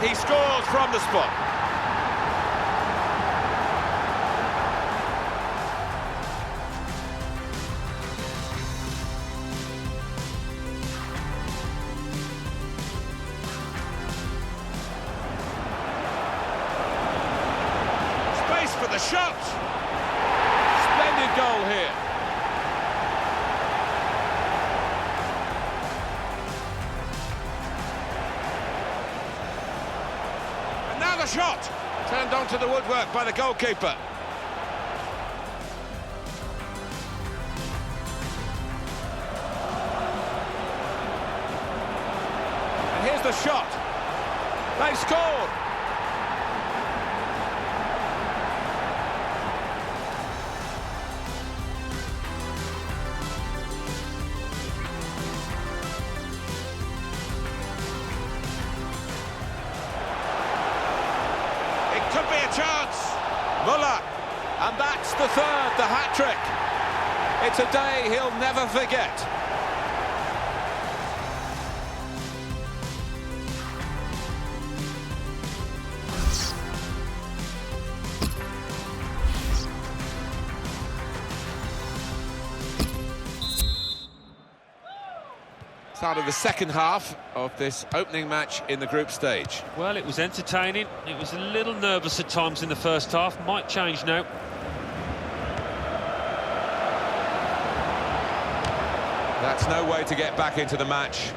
He scores from the spot. Space for the shot. Splendid goal here. The shot turned onto the woodwork by the goalkeeper. And here's the shot. They've scored. Could be a chance. Muller. And that's the third, the hat-trick. It's a day he'll never forget. Start of the second half of this opening match in the group stage. Well, it was entertaining. It was a little nervous at times in the first half. Might change now. That's no way to get back into the match.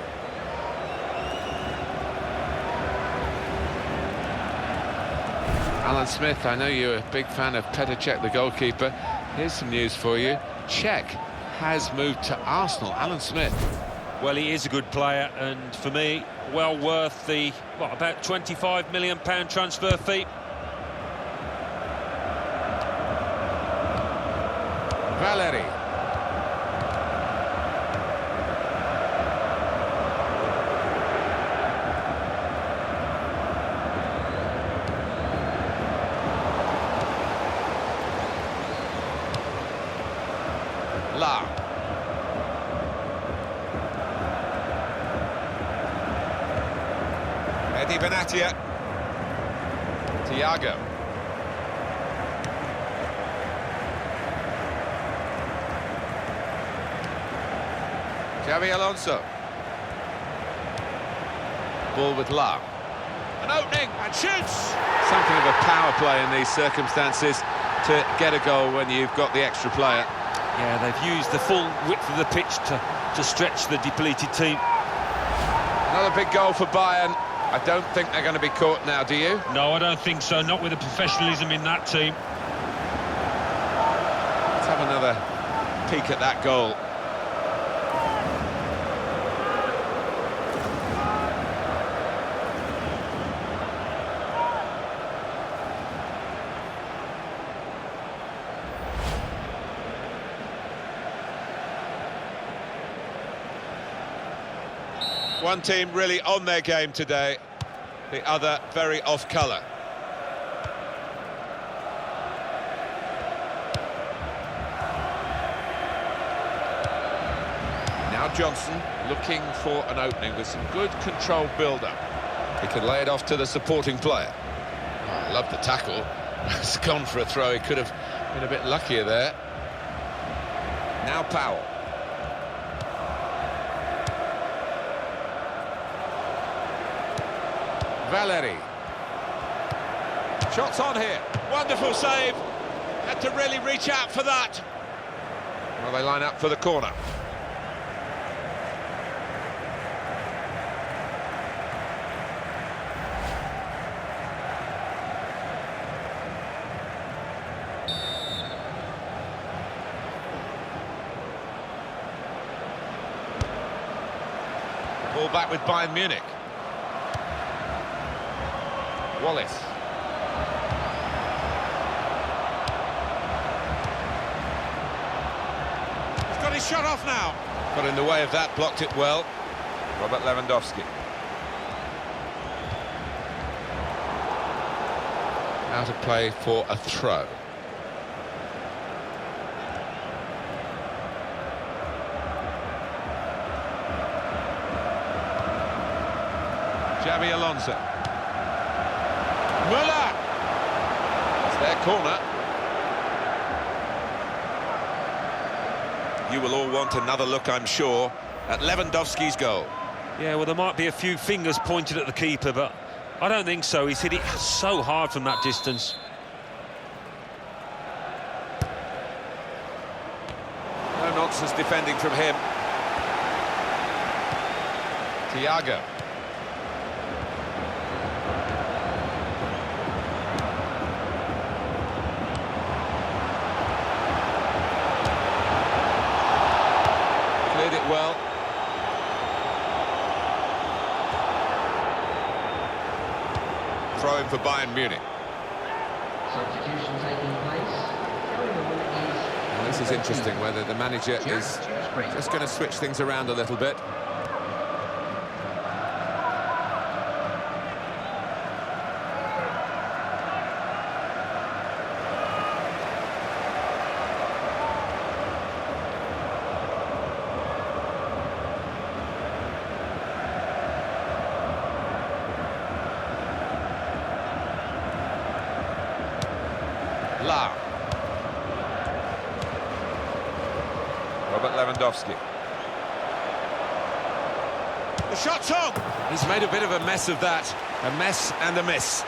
Alan Smith, I know you're a big fan of Petr Cech, the goalkeeper. Here's some news for you. Cech has moved to Arsenal. Alan Smith. Well, he is a good player, and for me, well worth the, what, about £25 million transfer fee. Valeri. Lau. Eddie Benatia. Thiago. Xavi Alonso. Ball with La. An opening and shoots! Something of a power play in these circumstances to get a goal when you've got the extra player. Yeah, they've used the full width of the pitch to stretch the depleted team. Another big goal for Bayern. I don't think they're going to be caught now, do you? No, I don't think so, not with the professionalism in that team. Let's have another peek at that goal. One team really on their game today, the other very off colour. Now Johnson looking for an opening with some good controlled build-up. He can lay it off to the supporting player. Oh, I love the tackle. It's gone for a throw. He could have been a bit luckier there. Now Powell. Valeri. Shots on here. Wonderful save. Had to really reach out for that. Well, they line up for the corner. Ball back with Bayern Munich. Wallace. He's got his shot off now. Got in the way of that, blocked it well. Robert Lewandowski. Out of play for a throw. Xabi Alonso. Müller! It's their corner. You will all want another look, I'm sure, at Lewandowski's goal. Yeah, well, there might be a few fingers pointed at the keeper, but I don't think so. He's hit it so hard from that distance. No nonsense defending from him. Thiago. Well, throw in for Bayern Munich. Substitution taking place. Going on is... Well, this is interesting, whether the manager is just going to switch things around a little bit. La. Robert Lewandowski. The shot's on! He's made a bit of a mess of that. A mess and a miss.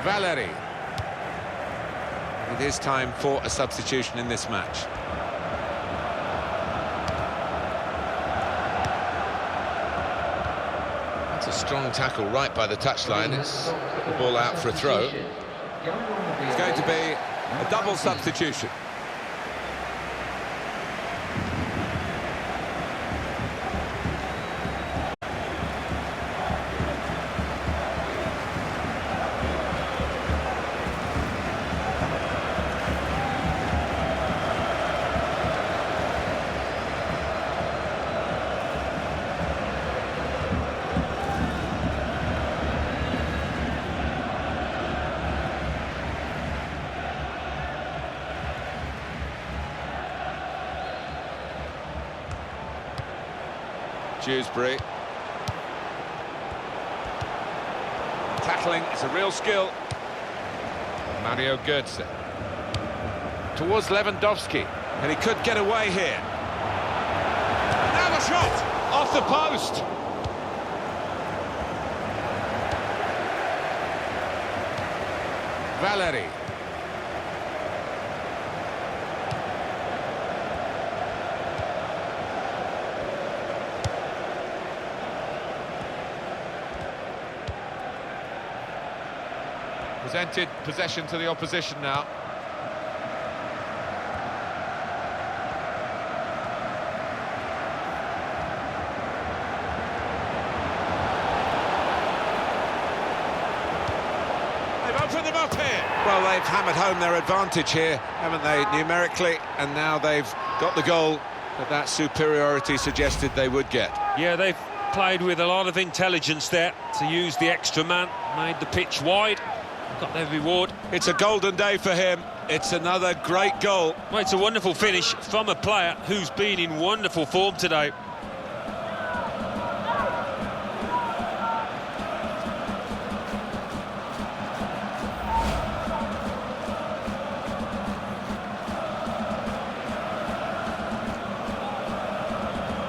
Valeri. It is time for a substitution in this match. That's a strong tackle right by the touchline. It's the ball out for a throw. It's going to be a double substitution. Dewsbury. Tackling is a real skill. Mario Götze. Towards Lewandowski. And he could get away here. Now the shot! Off the post! Valeri. Presented possession to the opposition now. They've opened them up here. Well, they've hammered home their advantage here, haven't they, numerically? And now they've got the goal that superiority suggested they would get. Yeah, they've played with a lot of intelligence there to use the extra man, made the pitch wide, got their reward. It's a golden day for him. It's another great goal. Well, it's a wonderful finish from a player who's been in wonderful form today.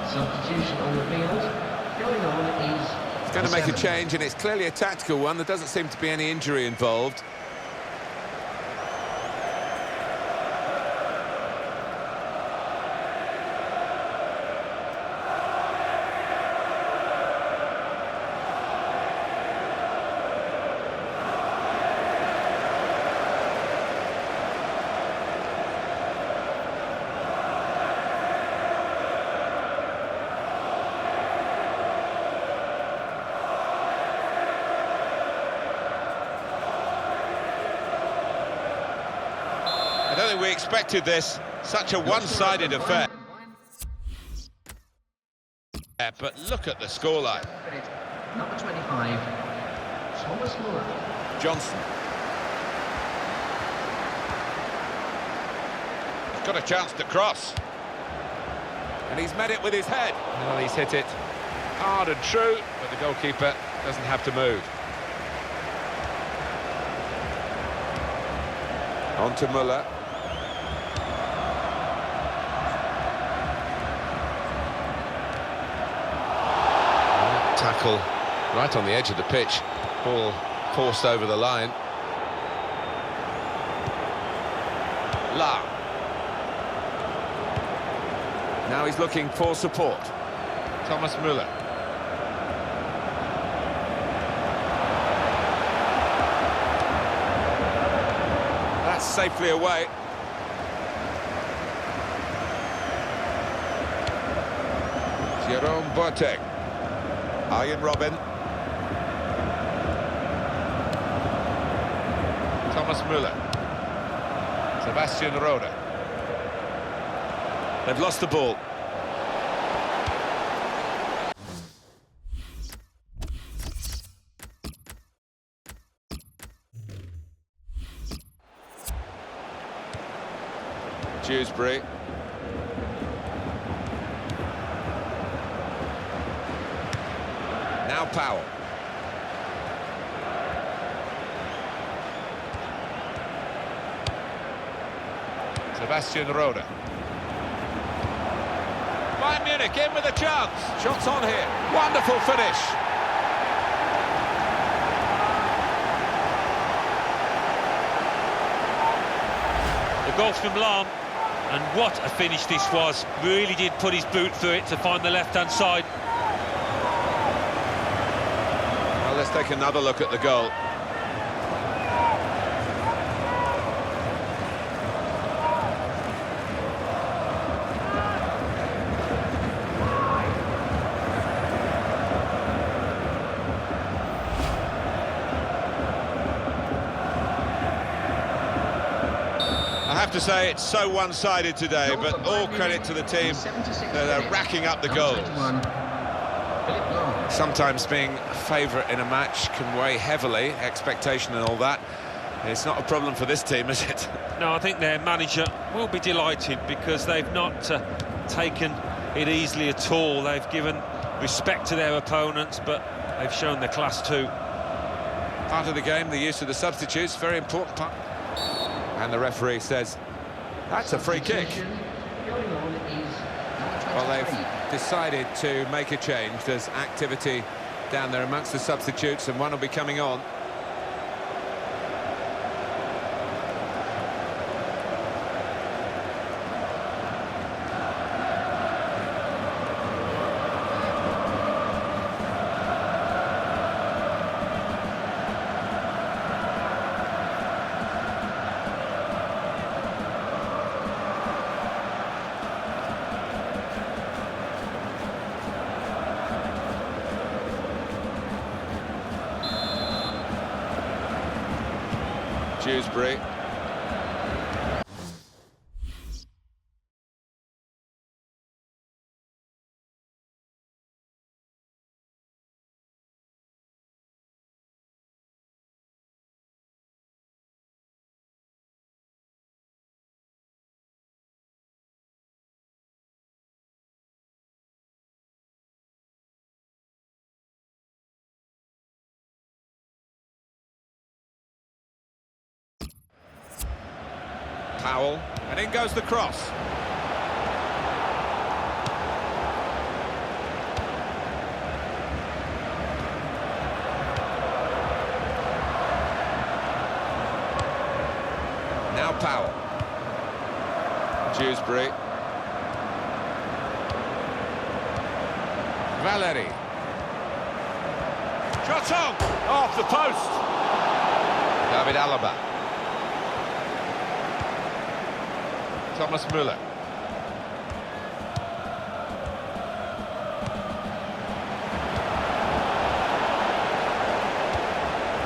Substitution on the field. Going on is... It's going to make a change, and it's clearly a tactical one. There doesn't seem to be any injury involved. I don't think we expected this. Such a one-sided affair. But look at the scoreline. Number 25, Thomas Muller. Johnson. He's got a chance to cross. And he's met it with his head. Well, he's hit it hard and true, but the goalkeeper doesn't have to move. On to Muller. Tackle right on the edge of the pitch. Ball forced over the line. La. Now he's looking for support. Thomas Muller. That's safely away. Jerome Boateng. Arjen Robben. Thomas Muller. Sebastian Rode. They've lost the ball. Dewsbury. Now Powell. Sebastian Rode. Bayern Munich in with a chance. Shots on here. Wonderful finish. The goal from Lahm, and what a finish this was. Really did put his boot through it to find the left-hand side. let's take another look at the goal. I have to say it's so one-sided today, but all credit to the team that are racking up the goals. Sometimes being a favourite in a match can weigh heavily, expectation and all that. It's not a problem for this team, is it? No, I think their manager will be delighted because they've not taken it easily at all. They've given respect to their opponents, but they've shown their class too. Part of the game, the use of the substitutes, very important part. And the referee says, that's a free kick. Well, they've decided to make a change. There's activity down there amongst the substitutes, and one will be coming on. Dewsbury. Powell, and in goes the cross. Now Powell. Dewsbury. Valeri. Shot on! Off the post! David Alaba. Thomas Müller.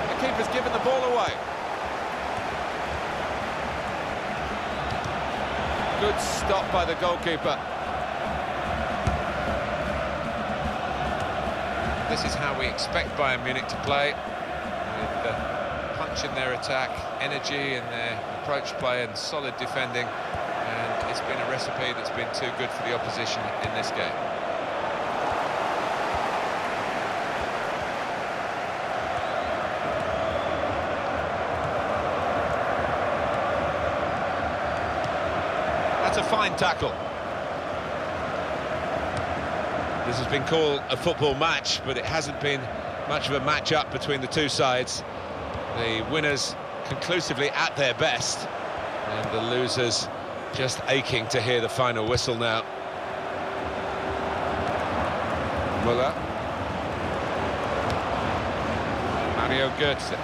The keeper's given the ball away. Good stop by the goalkeeper. This is how we expect Bayern Munich to play, with punch in their attack, energy in their approach play and solid defending. And it's been a recipe that's been too good for the opposition in this game. That's a fine tackle. This has been called a football match, but it hasn't been much of a match-up between the two sides. The winners conclusively at their best, and the losers just aching to hear the final whistle now. Müller. Mario Götze.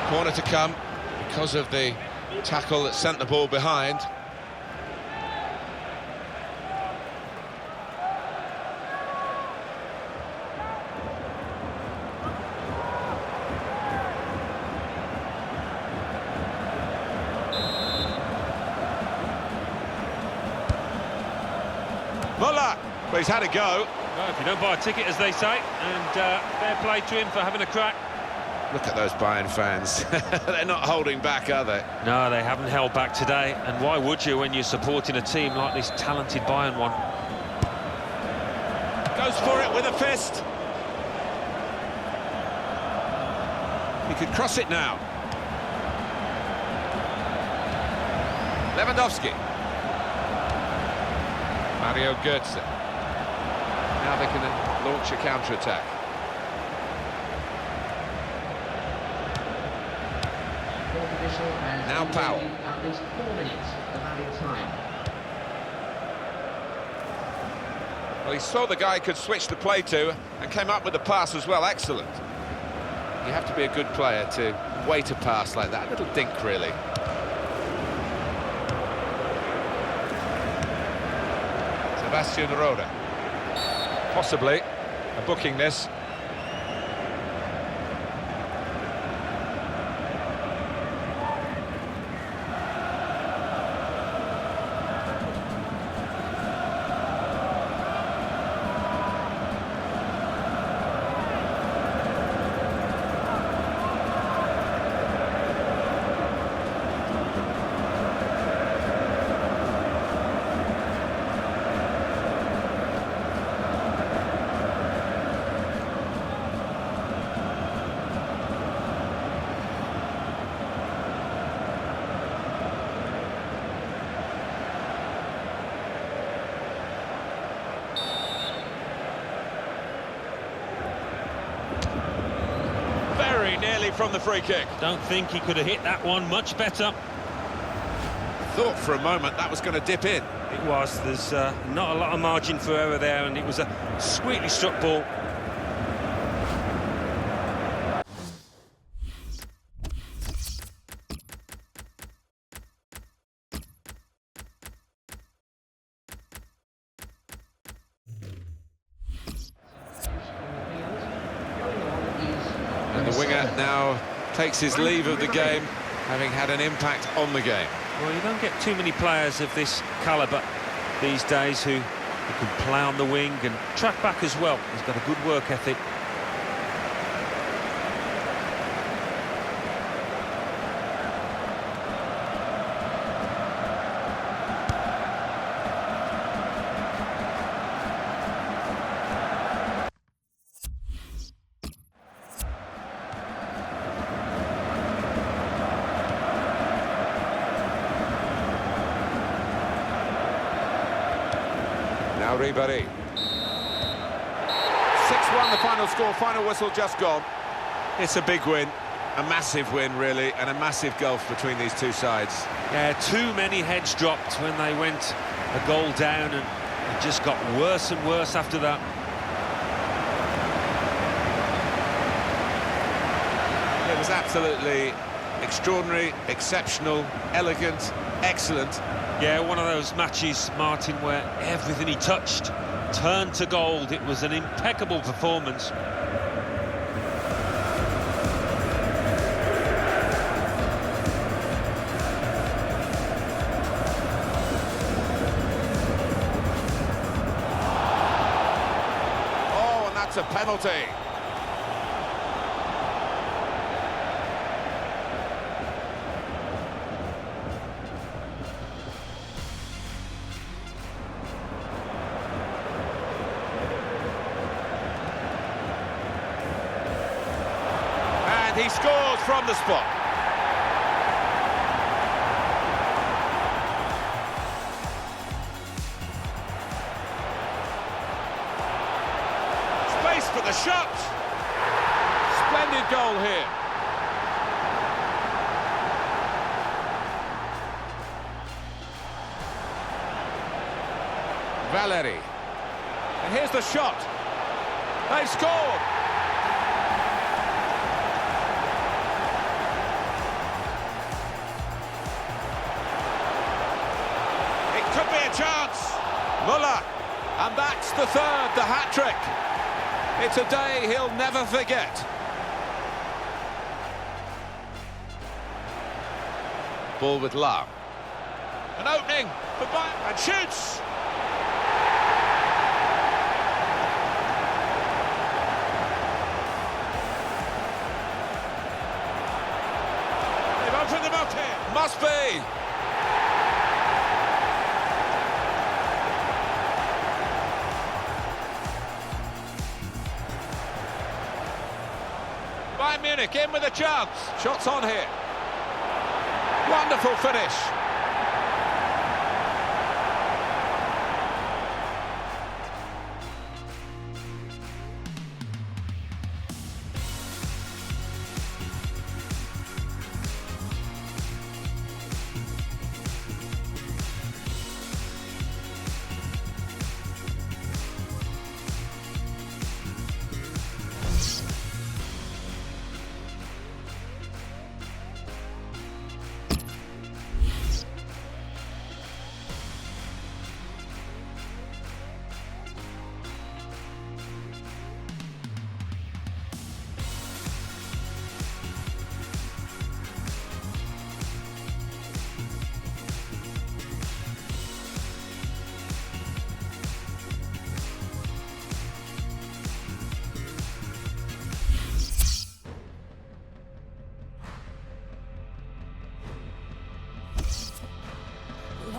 Corner to come because of the tackle that sent the ball behind. Müller, but he's had a go. Well, if you don't buy a ticket, as they say, and fair play to him for having a crack. Look at those Bayern fans. They're not holding back, are they? No, they haven't held back today, and why would you when you're supporting a team like this talented Bayern one? Goes for it with a fist. He could cross it now. Lewandowski. Mario Götze. Now they can launch a counter-attack. Now Powell. At least 4 minutes of added time. Well, he saw the guy could switch the play to and came up with the pass as well. Excellent. You have to be a good player to wait a pass like that. A little dink, really. Sebastian Rode. Possibly a booking this. Nearly from the free kick. Don't think he could have hit that one much better. Thought for a moment that was going to dip in. It was. There's not a lot of margin for error there, and it was a sweetly struck ball. And the winger now takes his leave of the game, having had an impact on the game. Well, you don't get too many players of this calibre these days who can play on the wing and track back as well. He's got a good work ethic. Now Ribéry. 6-1 the final score, final whistle just gone. It's a big win, a massive win really, and a massive gulf between these two sides. Yeah, too many heads dropped when they went a goal down, and it just got worse and worse after that. It was absolutely extraordinary, exceptional, elegant, excellent. Yeah, one of those matches, Martin, where everything he touched turned to gold. It was an impeccable performance. Oh, and that's a penalty. He scores from the spot. Space for the shot. Splendid goal here. Valeri. And here's the shot. They've scored. Could be a chance. Muller. And that's the third, the hat-trick. It's a day he'll never forget. Ball with Lam. An opening for Bayern, and shoots. They've opened them up here. Must be. Bayern Munich in with a chance. Shots on here. Wonderful finish.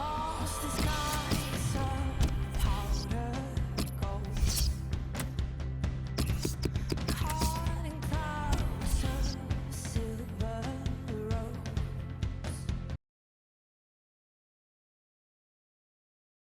heart.